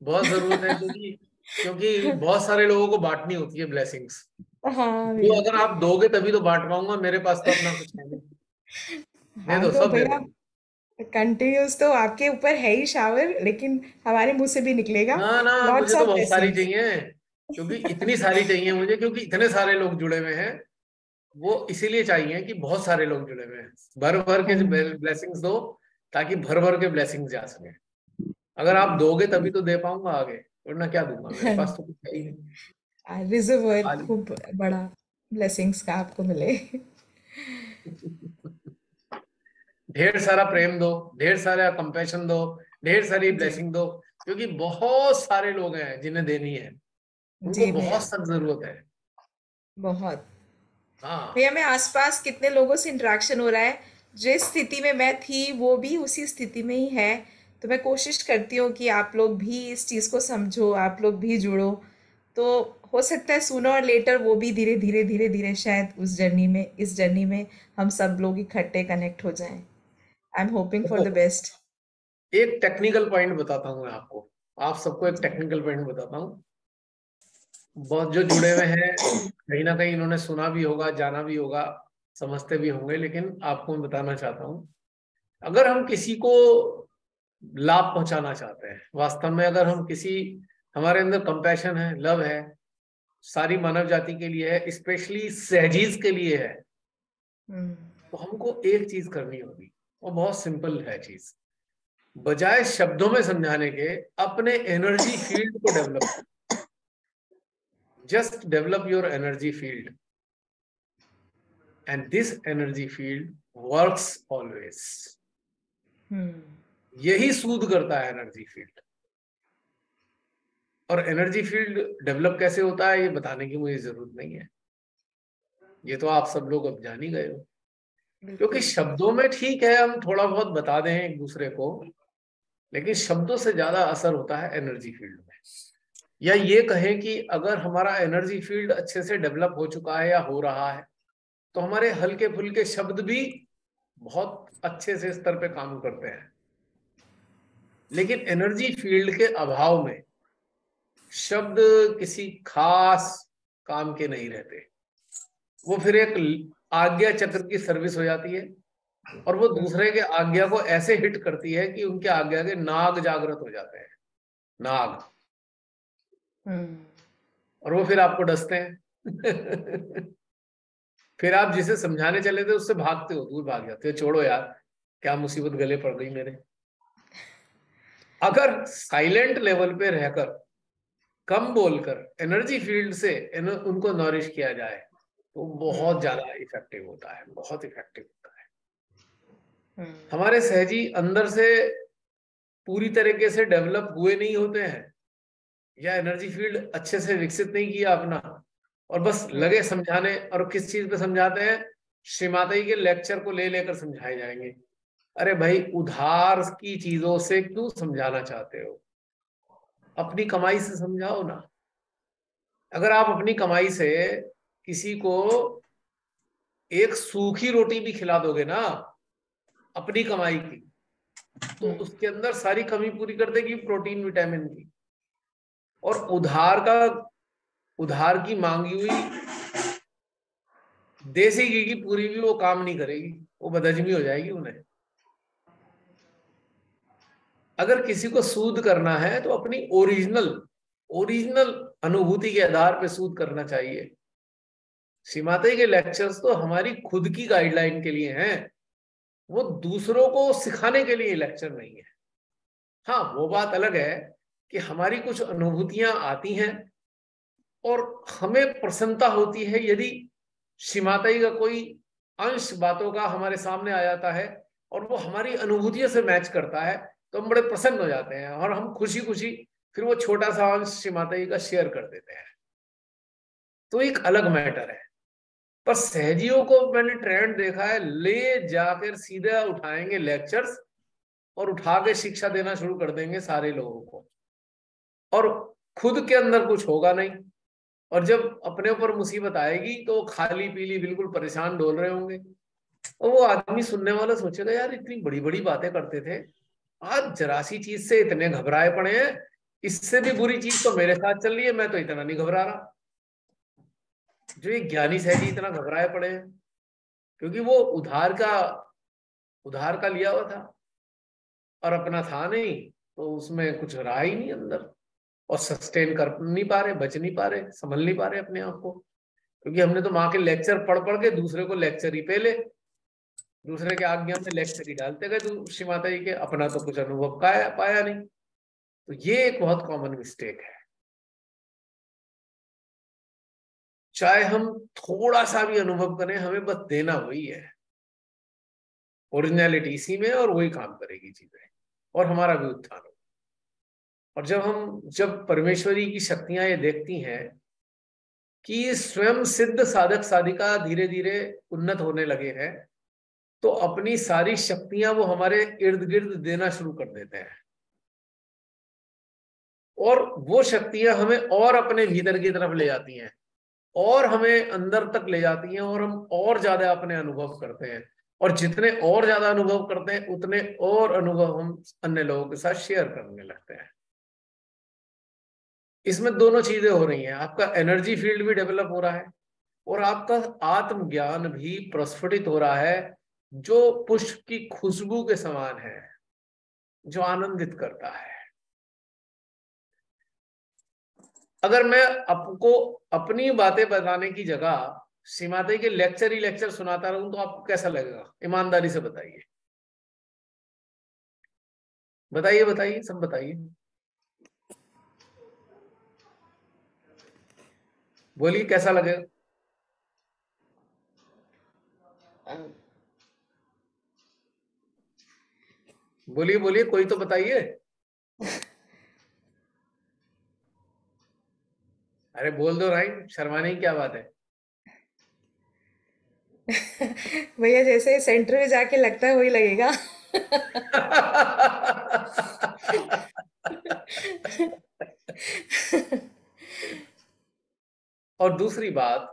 B: बहुत जरूरत है, क्योंकि क्योंकि बहुत सारे लोगों को बांटनी होती है ब्लेसिंग्स।
E: हाँ
B: तो
E: भैया।
B: अगर आप दोगे तभी तो बांट पाऊंगा, मेरे पास तो अपना कुछ है नहीं। दे
E: हाँ
B: दो,
E: तो
B: सब दे
E: भैया
B: दो।
E: कंटिन्यूस तो आपके ऊपर है ही शावर, लेकिन हमारे मुंह से भी निकलेगा।
B: ना ना, मुझे
E: लॉट्स
B: तो
E: ऑफ
B: बहुत सारी
E: ब्लेसिंग्स।
B: चाहिए, क्योंकि इतनी सारी चाहिए मुझे, क्योंकि इतने सारे लोग जुड़े हुए हैं। वो इसीलिए चाहिए कि बहुत सारे लोग जुड़े हुए हैं। भर भर के ब्लेसिंग्स दो, ताकि भर भर के ब्लेसिंग्स जा सके। अगर आप दोगे तभी तो दे पाऊंगा आगे, वरना क्या दूंगा, मेरे पास तो कुछ है ही
E: रिजर्वर
B: नहीं।
E: खूब बड़ा ब्लेसिंग्स का आपको मिले।
B: ढेर सारा प्रेम दो, ढेर सारा कंपैशन दो, ढेर सारी
E: जी
B: ब्लेसिंग दो, क्योंकि बहुत सारे लोग हैं जिन्हें देनी है। उनको
E: जी भैया,
B: बहुत सख्त जरूरत है।
E: बहुत।
B: हाँ।
E: भैया मैं आसपास कितने लोगों से इंटरेक्शन हो रहा है, जिस स्थिति में मैं थी वो भी उसी स्थिति में ही है। तो मैं कोशिश करती हूँ कि आप लोग भी इस चीज़ को समझो, आप लोग भी जुड़ो। तो हो सकता है सूनर और लेटर वो भी धीरे धीरे धीरे धीरे शायद उस जर्नी में, इस जर्नी में हम सब लोग इकट्ठे कनेक्ट हो जाएं। I am hoping for the
B: देखो,
E: बेस्ट।
B: एक टेक्निकल पॉइंट बताता हूँ मैं आपको, आप सबको एक
E: जी
B: टेक्निकल पॉइंट बताता हूँ। बहुत जो जुड़े हुए हैं, कहीं ना कहीं इन्होंने सुना भी होगा, जाना भी होगा, समझते भी होंगे, लेकिन आपको मैं बताना चाहता हूँ। अगर हम किसी को लाभ पहुंचाना चाहते हैं, वास्तव में अगर हम किसी, हमारे अंदर कंपैशन है, लव है, सारी मानव जाति के लिए है, स्पेशली सहजीज के लिए है,
E: हम्म
B: तो हमको एक चीज करनी होगी। वो बहुत सिंपल है चीज। बजाय शब्दों में समझाने के, अपने एनर्जी फील्ड को develop, just develop your energy field, and this energy field works always.
E: Hmm
B: यही सूद करता है एनर्जी फील्ड। और एनर्जी फील्ड डेवलप कैसे होता है ये बताने की मुझे जरूरत नहीं है, ये तो आप सब लोग अब जान ही गए हो। क्योंकि
E: बिल्कुल।
B: शब्दों में ठीक है हम थोड़ा बहुत बता दें एक दूसरे को, लेकिन शब्दों से ज्यादा असर होता है एनर्जी फील्ड में। या ये कहें कि अगर हमारा एनर्जी फील्ड अच्छे से डेवलप हो चुका है या हो रहा है, तो हमारे हल्के फुल्के शब्द भी बहुत अच्छे से स्तर पे काम करते हैं। लेकिन एनर्जी फील्ड के अभाव में शब्द किसी खास काम के नहीं रहते। वो फिर एक आज्ञा चक्र की सर्विस हो जाती है, और वो दूसरे के आज्ञा को ऐसे हिट करती है कि उनके आज्ञा के नाग जागृत हो जाते हैं, नाग, और वो फिर आपको डसते हैं। फिर आप जिसे समझाने चले थे उससे भागते हो, दूर भाग जाते हो, छोड़ो यार क्या मुसीबत गले पड़ गई मेरे। अगर साइलेंट लेवल पे रहकर, कम बोलकर, एनर्जी फील्ड से उनको नॉरिश किया जाए तो बहुत ज्यादा इफेक्टिव होता है, बहुत इफेक्टिव होता है। हमारे सहजी अंदर से पूरी तरीके से डेवलप हुए नहीं होते हैं, या एनर्जी फील्ड अच्छे से विकसित नहीं किया अपना, और बस लगे समझाने। और किस चीज पे समझाते हैं? श्री माता जी के लेक्चर को ले लेकर समझाए जाएंगे। अरे भाई, उधार की चीजों से क्यों समझाना चाहते हो? अपनी कमाई से समझाओ ना। अगर आप अपनी कमाई से किसी को एक सूखी रोटी भी खिला दोगे ना, अपनी कमाई की, तो उसके अंदर सारी कमी पूरी कर देगी प्रोटीन विटामिन की। और उधार की मांगी हुई देसी घी की पूरी भी वो काम नहीं करेगी, वो बदहजमी हो जाएगी उन्हें। अगर किसी को सूद करना है तो अपनी ओरिजिनल अनुभूति के आधार पे सूद करना चाहिए। श्री माता जी के लेक्चर्स तो हमारी खुद की गाइडलाइन के लिए हैं, वो दूसरों को सिखाने के लिए लेक्चर नहीं है। हाँ, वो बात अलग है कि हमारी कुछ अनुभूतियां आती हैं और हमें प्रसन्नता होती है यदि श्री माता जी का कोई अंश बातों का हमारे सामने आ जाता है और वो हमारी अनुभूतियों से मैच करता है, तो हम बड़े प्रसन्न हो जाते हैं और हम खुशी खुशी फिर वो छोटा सा अंश श्री माता जी का शेयर कर देते हैं। तो एक अलग मैटर है। पर सहजियों को मैंने ट्रेंड देखा है, ले जाकर सीधा उठाएंगे लेक्चर्स और उठा के शिक्षा देना शुरू कर देंगे सारे लोगों को, और खुद के अंदर कुछ होगा नहीं। और जब अपने ऊपर मुसीबत आएगी तो वो खाली पीली बिल्कुल परेशान डोल रहे होंगे, और वो आदमी सुनने वाला सोचेगा यार इतनी बड़ी बड़ी बातें करते थे, आज जरा सी चीज से इतने घबराए पड़े हैं, इससे भी बुरी चीज तो मेरे साथ चल रही है, मैं तो इतना नहीं घबरा रहा। जो ये ज्ञानी सहजी इतना घबराए पड़े हैं, क्योंकि वो उधार का लिया हुआ था और अपना था नहीं, तो उसमें कुछ रहा ही नहीं अंदर, और सस्टेन कर नहीं पा रहे, बच नहीं पा रहे, संभल नहीं पा रहे अपने आप को। क्योंकि हमने तो माँ के लेक्चर पढ़ पढ़ के दूसरे को लेक्चर ही पेले, दूसरे के आज्ञा में लेक्चर ही डालते गए श्री माता जी के, अपना तो कुछ अनुभव पाया नहीं। तो ये एक बहुत कॉमन मिस्टेक है। चाहे हम थोड़ा सा भी अनुभव करें, हमें बस देना वही है, ओरिजिनलिटी इसी में, और वही काम करेगी चीजें, और हमारा भी उत्थान होगा। और जब परमेश्वरी की शक्तियां ये देखती हैं कि स्वयं सिद्ध साधक साधिका धीरे धीरे उन्नत होने लगे हैं, तो अपनी सारी शक्तियां वो हमारे इर्द गिर्द देना शुरू कर देते हैं, और वो शक्तियां हमें और अपने भीतर की तरफ ले जाती हैं, और हमें अंदर तक ले जाती हैं, और हम और ज्यादा अपने अनुभव करते हैं। और जितने और ज्यादा अनुभव करते हैं, उतने और अनुभव हम अन्य लोगों के साथ शेयर करने लगते हैं। इसमें दोनों चीजें हो रही हैं, आपका एनर्जी फील्ड भी डेवलप हो रहा है और आपका आत्मज्ञान भी प्रस्फुटित हो रहा है, जो पुष्प की खुशबू के समान है, जो आनंदित करता है। अगर मैं आपको अपनी बातें बताने की जगह श्री माता के लेक्चर ही लेक्चर सुनाता रहूं तो आपको कैसा लगेगा? ईमानदारी से बताइए, बताइए बताइए, सब बताइए, बोलिए कैसा लगेगा? बोलिए बोलिए, कोई तो बताइए। अरे बोल दो राइट, शर्माने की क्या बात है।
E: भैया जैसे सेंटर में जाके लगता है वही लगेगा।
B: और दूसरी बात,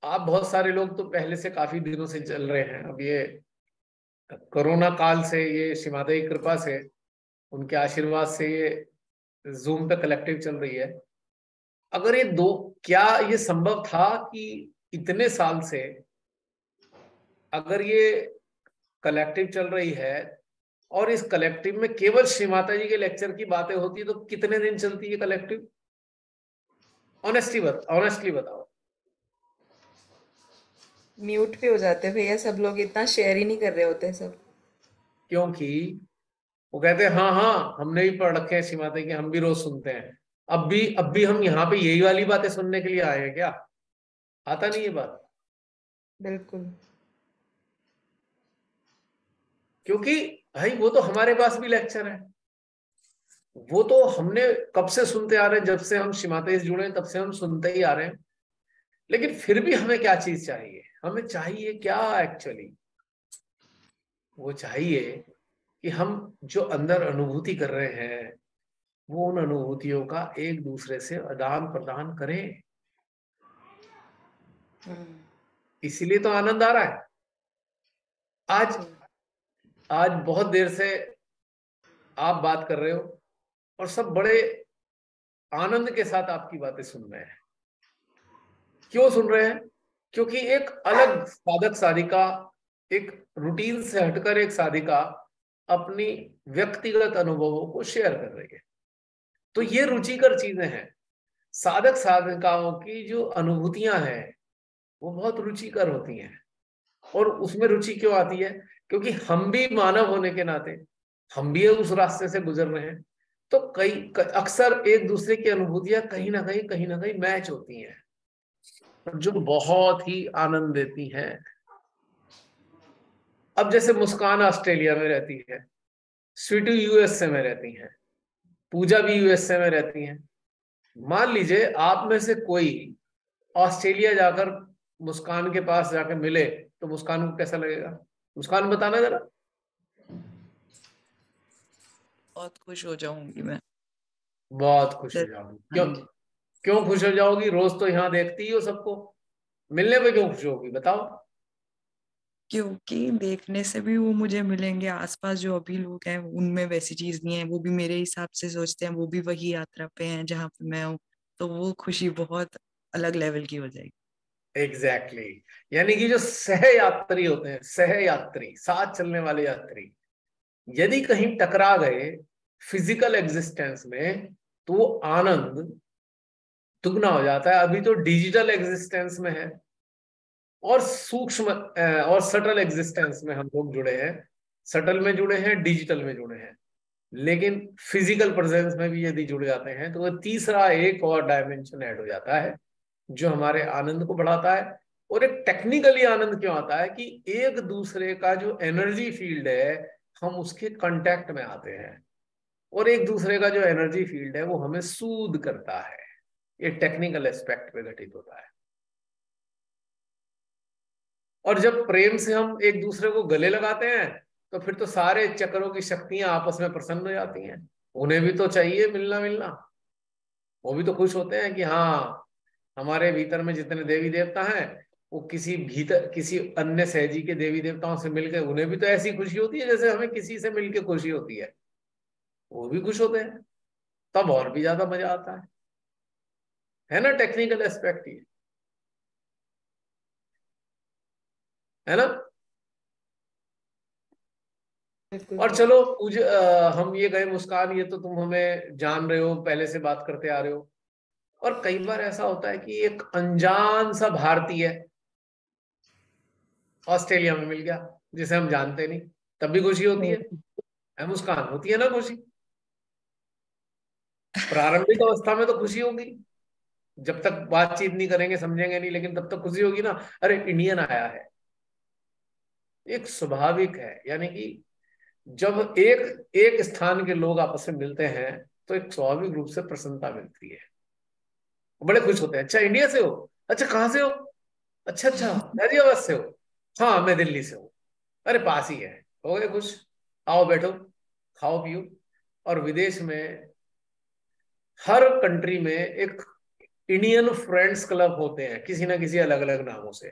B: आप बहुत सारे लोग तो पहले से काफी दिनों से चल रहे हैं, अब ये कोरोना काल से, ये श्रीमाता की कृपा से, उनके आशीर्वाद से ये जूम पे कलेक्टिव चल रही है। अगर ये दो, क्या ये संभव था कि इतने साल से अगर ये कलेक्टिव चल रही है और इस कलेक्टिव में केवल श्री माता जी के लेक्चर की बातें होती है, तो कितने दिन चलती है कलेक्टिव? ऑनेस्टली बताओ।
E: म्यूट पे हो जाते हैं भैया सब लोग, इतना शेयर ही नहीं कर रहे होते सब।
B: क्योंकि वो कहते हैं हाँ हाँ हमने भी पढ़ रखे हैं श्री माता की, हम भी रोज सुनते हैं। अब भी हम यहाँ पे यही वाली बातें सुनने के लिए आए हैं क्या? आता नहीं ये बात?
E: बिल्कुल।
B: क्योंकि भाई वो तो हमारे पास भी लेक्चर है, वो तो हमने कब से सुनते आ रहे हैं, जब से हम श्री माता से जुड़े हैं तब से हम सुनते ही आ रहे हैं। लेकिन फिर भी हमें क्या चीज चाहिए? हमें चाहिए क्या एक्चुअली? वो चाहिए कि हम जो अंदर अनुभूति कर रहे हैं, वो उन अनुभूतियों का एक दूसरे से आदान प्रदान करें। इसीलिए तो आनंद आ रहा है। आज आज बहुत देर से आप बात कर रहे हो और सब बड़े आनंद के साथ आपकी बातें सुन रहे हैं। क्यों सुन रहे हैं? क्योंकि एक अलग साधक साधिका, एक रूटीन से हटकर एक साधिका अपनी व्यक्तिगत अनुभवों को शेयर कर रही है। तो ये रुचिकर चीजें हैं। साधक साधिकाओं की जो अनुभूतियां हैं वो बहुत रुचिकर होती हैं। और उसमें रुचि क्यों आती है? क्योंकि हम भी मानव होने के नाते हम भी उस रास्ते से गुजर रहे हैं। तो अक्सर एक दूसरे की अनुभूतियां कहीं ना कहीं मैच होती हैं, जो बहुत ही आनंद देती हैं। अब जैसे मुस्कान ऑस्ट्रेलिया में रहती है, स्वीटू यूएसए में रहती हैं, पूजा भी यूएसए में रहती हैं। मान लीजिए आप में से कोई ऑस्ट्रेलिया जाकर मुस्कान के पास जाकर मिले, तो मुस्कान को कैसा लगेगा? मुस्कान बताना जरा।
F: बहुत खुश हो जाऊंगी मैं।
B: बहुत खुश हो जाओगी। क्यों? क्यों खुश हो जाओगी? रोज तो यहाँ देखती ही हो सबको, मिलने पे क्यों खुश होगी बताओ?
F: क्योंकि देखने से भी वो मुझे मिलेंगे, आसपास जो अभी लोग हैं उनमें वैसी चीज नहीं है, वो भी मेरे हिसाब से सोचते हैं, वो भी वही यात्रा पे हैं जहाँ पे मैं हूँ, तो वो खुशी बहुत अलग लेवल की हो जाएगी।
B: एग्जैक्टली यानी कि जो सह यात्री होते हैं, सह यात्री, साथ चलने वाले यात्री, यदि कहीं टकरा गए फिजिकल एग्जिस्टेंस में, तो वो आनंद दुगना हो जाता है। अभी तो डिजिटल एग्जिस्टेंस में है और सूक्ष्म और सटल एग्जिस्टेंस में हम लोग जुड़े हैं। सटल में जुड़े हैं, डिजिटल में जुड़े हैं, लेकिन फिजिकल प्रेजेंस में भी यदि जुड़ जाते हैं तो वो तीसरा एक और डायमेंशन ऐड हो जाता है, जो हमारे आनंद को बढ़ाता है। और एक टेक्निकली आनंद क्यों आता है? कि एक दूसरे का जो एनर्जी फील्ड है, हम उसके कांटेक्ट में आते हैं, और एक दूसरे का जो एनर्जी फील्ड है वो हमें सूद करता है। ये टेक्निकल एस्पेक्ट पे घटित होता है। और जब प्रेम से हम एक दूसरे को गले लगाते हैं, तो फिर तो सारे चक्रों की शक्तियां आपस में प्रसन्न हो जाती हैं। उन्हें भी तो चाहिए मिलना मिलना, वो भी तो खुश होते हैं कि हाँ, हमारे भीतर में जितने देवी देवता हैं, वो किसी अन्य सहजी के देवी देवताओं से मिलकर उन्हें भी तो ऐसी खुशी होती है जैसे हमें किसी से मिलकर खुशी होती है। वो भी खुश होते हैं, तब और भी ज्यादा मजा आता है ना? टेक्निकल एस्पेक्ट ये है ना। और चलो हम ये गए मुस्कान, ये तो तुम हमें जान रहे हो, पहले से बात करते आ रहे हो। और कई बार ऐसा होता है कि एक अनजान सा भारतीय ऑस्ट्रेलिया में मिल गया जिसे हम जानते नहीं, तब भी खुशी होती है मुस्कान? होती है ना खुशी? प्रारंभिक अवस्था में तो खुशी होगी, जब तक बातचीत नहीं करेंगे समझेंगे नहीं, लेकिन तब तक खुशी होगी ना। अरे इंडियन आया है, एक स्वाभाविक है। यानी कि जब एक एक स्थान के लोग आपस में मिलते हैं तो एक स्वाभाविक रूप से प्रसन्नता मिलती है, बड़े खुश होते हैं। अच्छा इंडिया से हो? अच्छा कहाँ से हो? अच्छा अच्छा हैदराबाद से हो? हाँ मैं दिल्ली से हूँ। अरे पास ही है, हो गए खुश। आओ बैठो, खाओ पियो। और विदेश में हर कंट्री में एक इंडियन फ्रेंड्स क्लब होते हैं किसी ना किसी अलग अलग नामों से,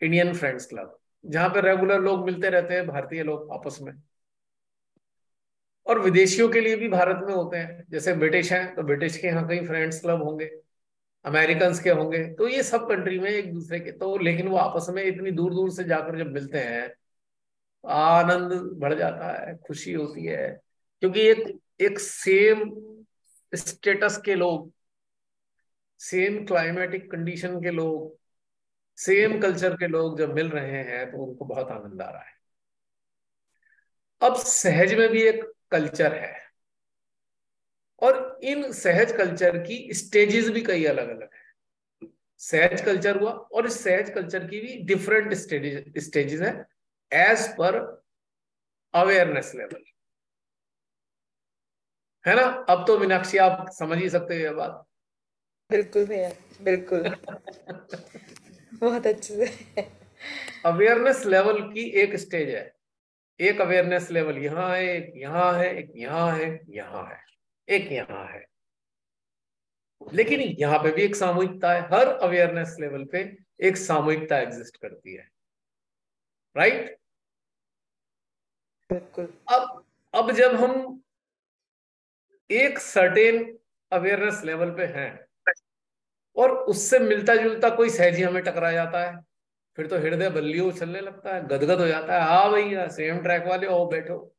B: इंडियन फ्रेंड्स क्लब, जहां पे रेगुलर लोग मिलते रहते हैं, भारतीय लोग आपस में। और विदेशियों के लिए भी भारत में होते हैं, जैसे ब्रिटिश हैं तो ब्रिटिश के यहाँ कई फ्रेंड्स क्लब होंगे, अमेरिकन के होंगे, तो ये सब कंट्री में एक दूसरे के तो, लेकिन वो आपस में इतनी दूर दूर से जाकर जब मिलते हैं, आनंद बढ़ जाता है, खुशी होती है, क्योंकि एक एक सेम स्टेटस के लोग, सेम क्लाइमेटिक कंडीशन के लोग, सेम कल्चर के लोग जब मिल रहे हैं तो उनको बहुत आनंद आ रहा है। अब सहज में भी एक कल्चर है, और इन सहज कल्चर की स्टेजेस भी कई अलग अलग है। सहज कल्चर हुआ, और इस सहज कल्चर की भी डिफरेंट स्टेजेस है एज पर अवेयरनेस लेवल, है ना। अब तो मीनाक्षी आप समझ ही सकते हो ये बात।
E: बिल्कुल भैया, बिल्कुल। बहुत अच्छे से।
B: अवेयरनेस लेवल की एक स्टेज है, एक अवेयरनेस लेवल यहाँ है, एक यहाँ है, एक यहाँ है, यहाँ है, एक यहाँ है, लेकिन यहाँ पे भी एक सामूहिकता है। हर अवेयरनेस लेवल पे एक सामूहिकता एग्जिस्ट करती है, राइट।
E: बिल्कुल।
B: अब जब हम एक सर्टेन अवेयरनेस लेवल पे हैं और उससे मिलता जुलता कोई सहजी हमें टकरा जाता है, फिर तो हृदय बल्लियों चलने लगता है, गदगद हो जाता है। हाँ भैया, सेम ट्रैक वाले हो, बैठो,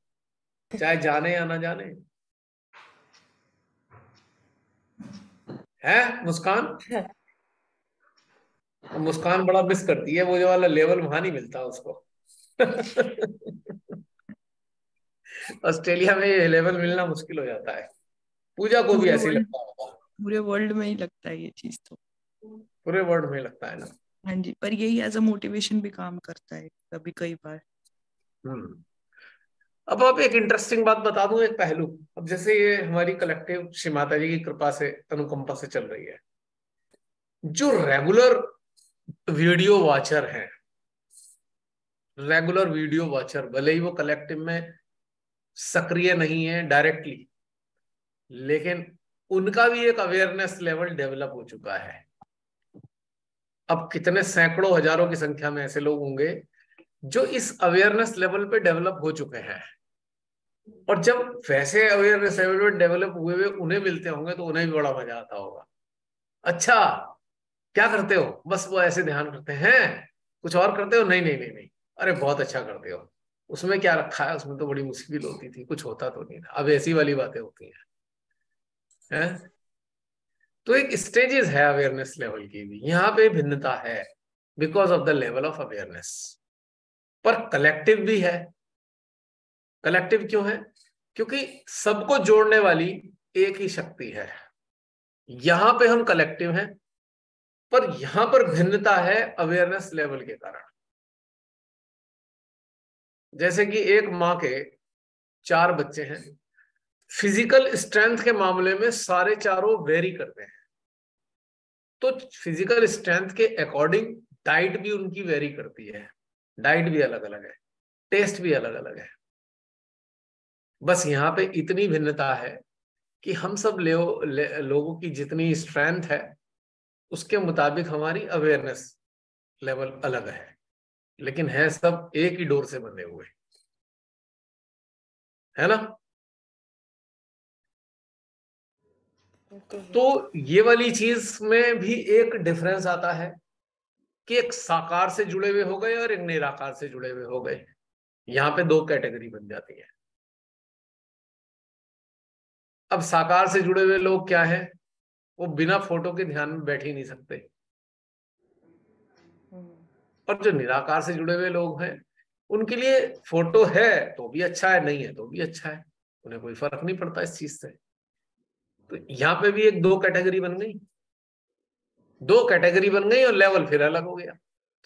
B: चाहे जाने या ना जाने। है मुस्कान? मुस्कान बड़ा मिस करती है, वो जो वाला लेवल वहां नहीं मिलता उसको। ऑस्ट्रेलिया में ये लेवल मिलना मुश्किल हो जाता है। पूजा को भी ऐसे ही लगता होगा।
F: पूरे वर्ल्ड में ही लगता है ये चीज तो।
B: पूरे वर्ल्ड में लगता है ना।
F: हाँ जी, पर यही एज अ मोटिवेशन भी काम करता है कभी कई बार।
B: अब एक इंटरेस्टिंग बात बता दूं, एक पहलू। अब जैसे ये हमारी कलेक्टिव श्री माता जी की कृपा से, अनुकंपा से चल रही है, जो रेगुलर वीडियो वॉचर हैं, रेगुलर वीडियो वॉचर, भले ही वो कलेक्टिव में सक्रिय नहीं है डायरेक्टली, लेकिन उनका भी एक अवेयरनेस लेवल डेवलप हो चुका है। अब कितने सैकड़ों हजारों की संख्या में ऐसे लोग होंगे जो इस अवेयरनेस लेवल पे डेवलप हो चुके हैं, और जब वैसे अवेयरनेस लेवल पे डेवलप हुए हुए उन्हें मिलते होंगे तो उन्हें भी बड़ा मजा आता होगा। अच्छा, क्या करते हो? बस वो ऐसे ध्यान करते हैं। कुछ और करते हो? नहीं नहीं नहीं नहीं। अरे बहुत अच्छा करते हो। उसमें क्या रखा है? उसमें तो बड़ी मुश्किल होती थी, कुछ होता तो नहीं था। अब ऐसी वाली बातें होती हैं। तो एक स्टेजेस है अवेयरनेस लेवल की भी, यहाँ पे भिन्नता है because of the level of awareness. पर कलेक्टिव भी है। कलेक्टिव क्यों है? क्योंकि सबको जोड़ने वाली एक ही शक्ति है। यहां पे हम कलेक्टिव हैं, पर यहां पर भिन्नता है अवेयरनेस लेवल के कारण। जैसे कि एक माँ के 4 बच्चे हैं, फिजिकल स्ट्रेंथ के मामले में सारे चारों वेरी करते हैं, तो फिजिकल स्ट्रेंथ के अकॉर्डिंग डाइट भी उनकी वेरी करती है। डाइट भी अलग अलग है, टेस्ट भी अलग अलग है। बस यहाँ पे इतनी भिन्नता है कि हम सब लोगों की जितनी स्ट्रेंथ है उसके मुताबिक हमारी अवेयरनेस लेवल अलग है, लेकिन है सब एक ही डोर से बंधे हुए, है ना। तो ये वाली चीज में भी एक डिफरेंस आता है कि एक साकार से जुड़े हुए हो गए और एक निराकार से जुड़े हुए हो गए। यहाँ पे 2 कैटेगरी बन जाती है। अब साकार से जुड़े हुए लोग क्या है? वो बिना फोटो के ध्यान में बैठ ही नहीं सकते। और जो निराकार से जुड़े हुए लोग हैं, उनके लिए फोटो है तो भी अच्छा है, नहीं है तो भी अच्छा है, उन्हें कोई फर्क नहीं पड़ता इस चीज से। तो यहाँ पे भी एक 2 कैटेगरी बन गई, 2 कैटेगरी बन गई और लेवल फिर अलग हो गया।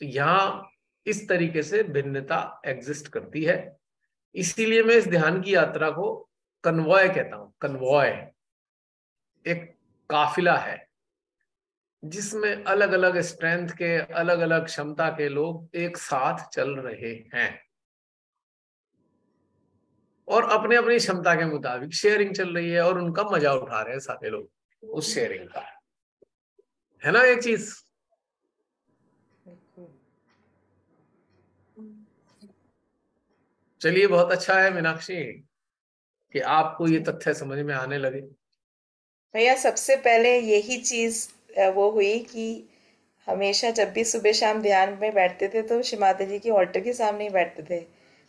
B: तो यहाँ इस तरीके से भिन्नता एग्जिस्ट करती है। इसीलिए मैं इस ध्यान की यात्रा को कन्वॉय कहता हूं। कन्वॉय एक काफिला है जिसमें अलग अलग स्ट्रेंथ के, अलग अलग क्षमता के लोग एक साथ चल रहे हैं और अपने अपनी क्षमता के मुताबिक शेयरिंग चल रही है, और उनका मजा उठा रहे हैं सारे लोग उस शेयरिंग का। है ना एक चीज।
E: बिल्कुल।
B: चलिए बहुत अच्छा है मीनाक्षी कि आपको ये तथ्य समझ में आने लगे।
E: भैया सबसे पहले यही चीज वो हुई कि हमेशा जब भी सुबह शाम ध्यान में बैठते थे तो श्री माता जी की ऑल्टर के सामने ही बैठते थे।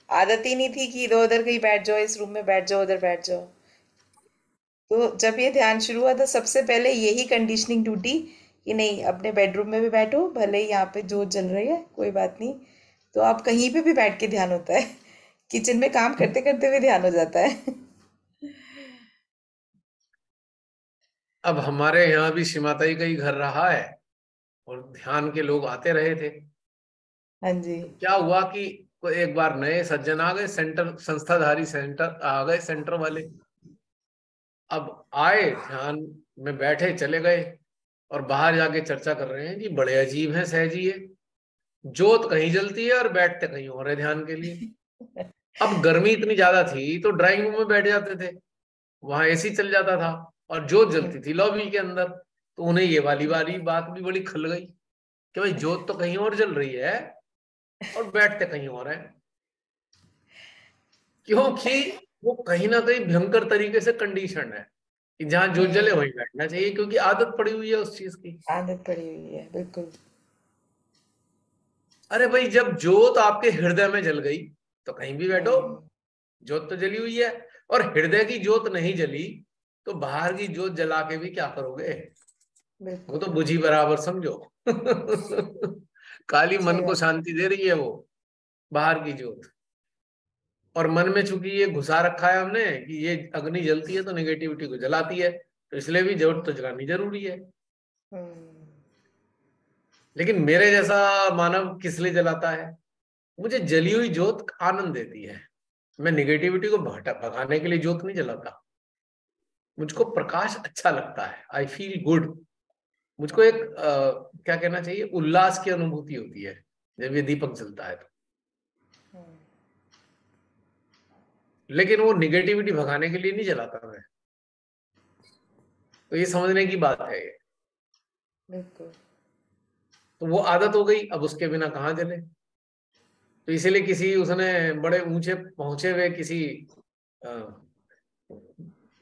E: आदत ही नहीं थी कि इधर उधर कहीं बैठ जाओ, इस रूम में बैठ जाओ, उधर बैठ जाओ। तो जब ये ध्यान शुरू हुआ तो सबसे पहले यही कंडीशनिंग टूटी कि नहीं, अपने बेडरूम में भी बैठो, भले ही यहाँ पे जोत जल रही है कोई बात नहीं, तो आप कहीं पे भी बैठ के ध्यान होता है। किचन में काम करते करते हुए ध्यान हो जाता है।
B: अब हमारे यहाँ भी श्री माता जी का ही घर रहा है और ध्यान के लोग आते रहे थे।
E: हाँ जी।
B: क्या हुआ कि एक बार नए सज्जन आ गए, सेंटर संस्थाधारी सेंटर आ गए, सेंटर वाले। अब आए, ध्यान में बैठे, चले गए और बाहर जाके चर्चा कर रहे हैं कि बड़े अजीब हैं सहज जी ये, जोत कहीं जलती है और बैठते कहीं और है ध्यान के लिए। अब गर्मी इतनी ज्यादा थी तो ड्राइंग रूम में बैठ जाते थे, वहां एसी चल जाता था और जोत जलती थी लॉबी के अंदर। तो उन्हें ये वाली वाली बात भी बड़ी खल गई कि भाई जोत तो कहीं और जल रही है और बैठते कहीं और है, क्योंकि वो कहीं ना कहीं भयंकर तरीके से कंडीशन है कि जहां जोत जले वहीं बैठना चाहिए, क्योंकि आदत पड़ी हुई है उस चीज की।
E: आदत पड़ी हुई है, बिल्कुल।
B: अरे भाई, जब जोत आपके हृदय में जल गई तो कहीं भी बैठो, जोत तो जली हुई है। और हृदय की जोत नहीं जली तो बाहर की जोत जला के भी क्या करोगे, वो
E: बिल्कुल
B: तो बुझी बराबर समझो। काली मन
E: सही
B: को
E: बात।
B: शांति दे रही है वो बाहर की जोत। और मन में चूंकि ये घुसा रखा है हमने कि ये अग्नि जलती है तो नेगेटिविटी को जलाती है, तो इसलिए भी जोत तो जलानी जरूरी है।
E: हम्म।
B: लेकिन मेरे जैसा मानव किस लिए जलाता है? मुझे जली हुई जोत आनंद देती है। मैं निगेटिविटी को भगाने के लिए जोत नहीं जलाता। मुझको प्रकाश अच्छा लगता है, आई फील गुड। मुझको एक क्या कहना चाहिए, उल्लास की अनुभूति होती है जब ये दीपक जलता है तो। लेकिन वो निगेटिविटी भगाने के लिए नहीं जलाता मैं। तो ये समझने की बात है ये।
E: बिल्कुल।
B: तो वो आदत हो गई, अब उसके बिना कहाँ जले। तो इसीलिए किसी उसने बड़े ऊंचे पहुंचे हुए किसी अ,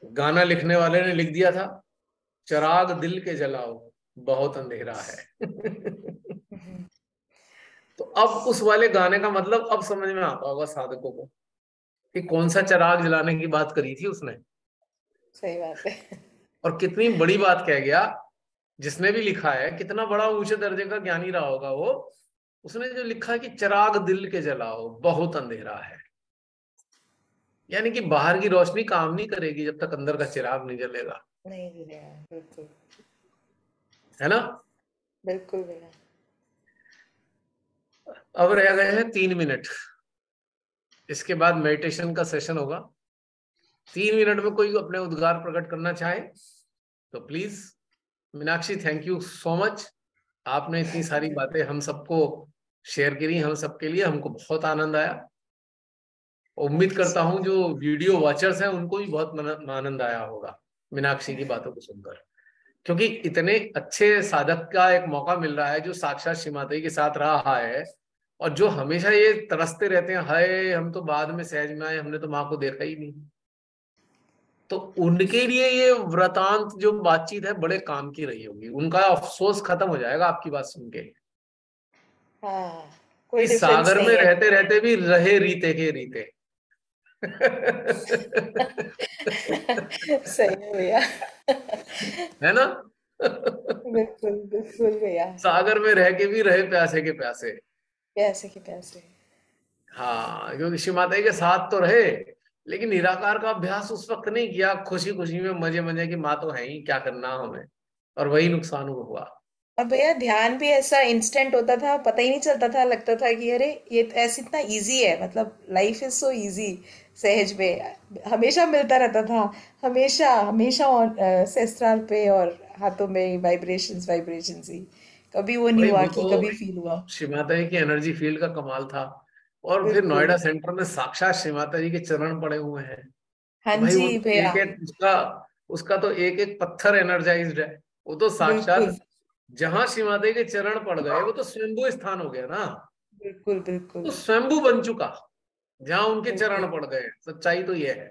B: गाना लिखने वाले ने लिख दिया था, चिराग दिल के जलाओ बहुत अंधेरा है। तो अब उस वाले गाने का मतलब अब समझ में आता होगा साधकों को कि कौन सा चिराग जलाने की बात करी थी उसने,
E: सही बात है।
B: और कितनी बड़ी बात कह गया। जिसने भी लिखा है कितना बड़ा ऊंचे दर्जे का ज्ञानी रहा होगा वो। उसने जो लिखा है कि चिराग दिल के जलाओ बहुत अंधेरा है, यानी कि बाहर की रोशनी काम नहीं करेगी जब तक अंदर का चिराग नहीं जलेगा।
E: नहीं भैया, बिल्कुल
B: है ना?
E: बिल्कुल भैया।
B: अब रह गए हैं 3 मिनट, इसके बाद मेडिटेशन का सेशन होगा। 3 मिनट में कोई अपने उद्गार प्रकट करना चाहे तो please. Meenakshi, thank you so much. आपने इतनी सारी बातें हम सबको शेयर करी, हम सबके लिए हमको बहुत आनंद आया। उम्मीद
E: थैंक यू
B: करता
E: सो
B: हूँ
E: मच।
B: जो वीडियो वॉचर्स हैं उनको भी बहुत आनंद आया होगा मीनाक्षी की बातों को सुनकर, क्योंकि इतने अच्छे साधक का एक मौका मिल रहा है जो साक्षात श्री माता जी के साथ रहा है और जो हमेशा ये तरसते रहते हैं, हाय हम तो बाद में सहज में आए, हमने तो माँ को देखा ही नहीं। तो उनके लिए ये व्रतांत जो बातचीत है बड़े काम की रही होगी, उनका अफसोस खत्म हो जाएगा आपकी बात सुन के
E: हाँ, कोई
B: कि
E: डिफरेंस
B: सागर में
E: नहीं है।
B: रहते रहते भी रहे रीते के रीते।
E: सही है भैया।
B: है ना?
E: बिल्कुल बिल्कुल भैया।
B: सागर में रह के भी रहे प्यासे के प्यासे।
E: पैसे के पैसे।
B: हाँ, क्योंकि शिव माता जी के साथ तो रहे लेकिन निराकार का अभ्यास उस वक्त नहीं किया, खुशी खुशी में मजे मजे की माँ तो है ही, क्या करना हमें, और वही नुकसान हुआ।
E: और भैया ध्यान भी ऐसा इंस्टेंट होता था, पता ही नहीं चलता था, लगता था कि अरे ये तो ऐसे इतना इजी है, मतलब लाइफ इज सो इजी। सहज में हमेशा मिलता रहता था, हमेशा हमेशा सेस्ट्रल पे और हाथों में वाइब्रेशंस वाइब्रेशंस ही। कभी वो नहीं
B: भाई
E: हुआ
B: वो
E: कि कभी
B: तो
E: फील हुआ।
B: शिव माता जी की एनर्जी फील्ड का कमाल था। और फिर
E: बिल्कुल।
B: नोएडा सेंटर में साक्षात शिव माता जी के चरण पड़े हुए हैं।
E: हाँ
B: तो भाई वो
E: जी
B: तो
E: भैया।
B: एक एक उसका तो एक एक पत्थर एनर्जाइज्ड है। वो तो
E: बिल्कुल
B: साक्षात जहां श्री माता जी के चरण पड़ गए वो तो स्वयंभू स्थान हो गया ना,
E: बिल्कुल बिल्कुल
B: तो स्वयंभू बन चुका जहां उनके
E: बिल्कुल
B: चरण पड़ गए। सच्चाई तो ये है,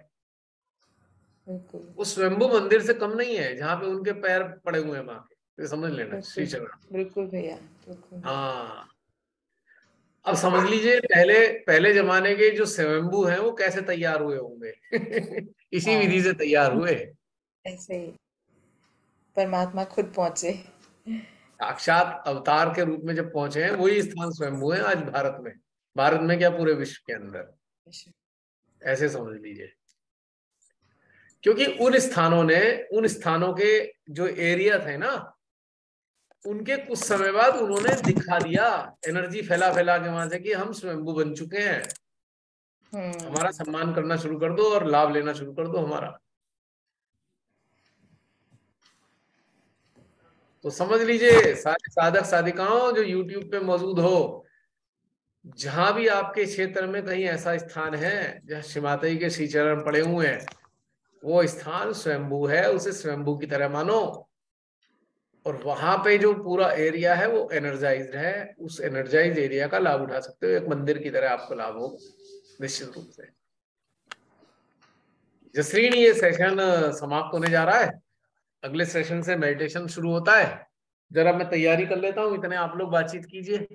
E: बिल्कुल
B: वो स्वयंभू मंदिर से कम नहीं है जहां पे उनके पैर पड़े हुए हैं माँ के, ये समझ लेना श्री
E: बिल्कुल
B: चरण।
E: बिल्कुल भैया बिल्कुल।
B: हाँ, अब समझ लीजिए पहले पहले जमाने के जो स्वयंभू हैं वो कैसे तैयार हुए होंगे इसी
E: हाँ
B: विधि से तैयार हुए।
E: ऐसे ही परमात्मा खुद पहुंचे।
B: साक्षात अवतार के रूप में जब पहुंचे हैं वही स्थान स्वयंभू है आज भारत में। भारत में क्या, पूरे विश्व के अंदर, ऐसे समझ लीजिए। क्योंकि उन स्थानों के जो एरिया थे ना, उनके कुछ समय बाद उन्होंने दिखा दिया एनर्जी फैला फैला के वहां से कि हम स्वयंभू बन चुके हैं, हमारा सम्मान करना शुरू कर दो और लाभ लेना शुरू कर दो हमारा। तो समझ लीजिए सारे साधक साधिकाओं जो YouTube पे मौजूद हो, जहां भी आपके क्षेत्र में कहीं ऐसा स्थान है जहाँ श्री माता जी के श्री चरण पड़े हुए हैं, वो स्थान स्वयंभू है, उसे स्वयंभू की तरह मानो। और वहां पे जो पूरा एरिया है वो एनर्जाइज्ड है, उस एनर्जाइज एरिया का लाभ उठा सकते हो, एक मंदिर की तरह आपको लाभ हो निश्चित रूप से। जसरीन, ये सेशन समाप्त होने जा रहा है, अगले सेशन से मेडिटेशन शुरू होता है। जरा मैं तैयारी कर लेता हूँ, इतने आप लोग बातचीत कीजिए।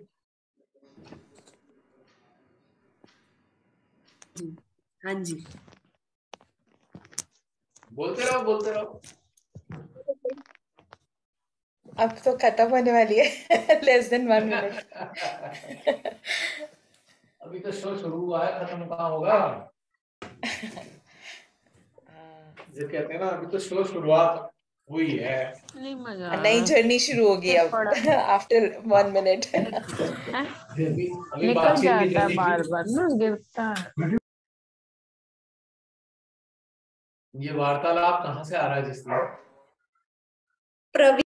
A: हाँ जी,
B: बोलते रहो बोलते रहो।
E: अब तो खत्म होने वाली है लेस देन 1 मिनट।
B: अभी तो शो शुरू हुआ है, खत्म कहाँ होगा। जो कहते हैं ना, अभी तो शो शुरुआत हुई है,
G: नहीं मजा आ
E: नई
G: रहा
E: जर्नी शुरू होगी अब आफ्टर 1 मिनट।
B: अभी
G: निकल
B: बातचीत की
G: जाता
B: जर्नी
G: बार
B: शुरू।
G: बार ना, गिरता है।
B: ये वार्तालाप कहाँ से आ रहा है जिसमें
A: प्रवीण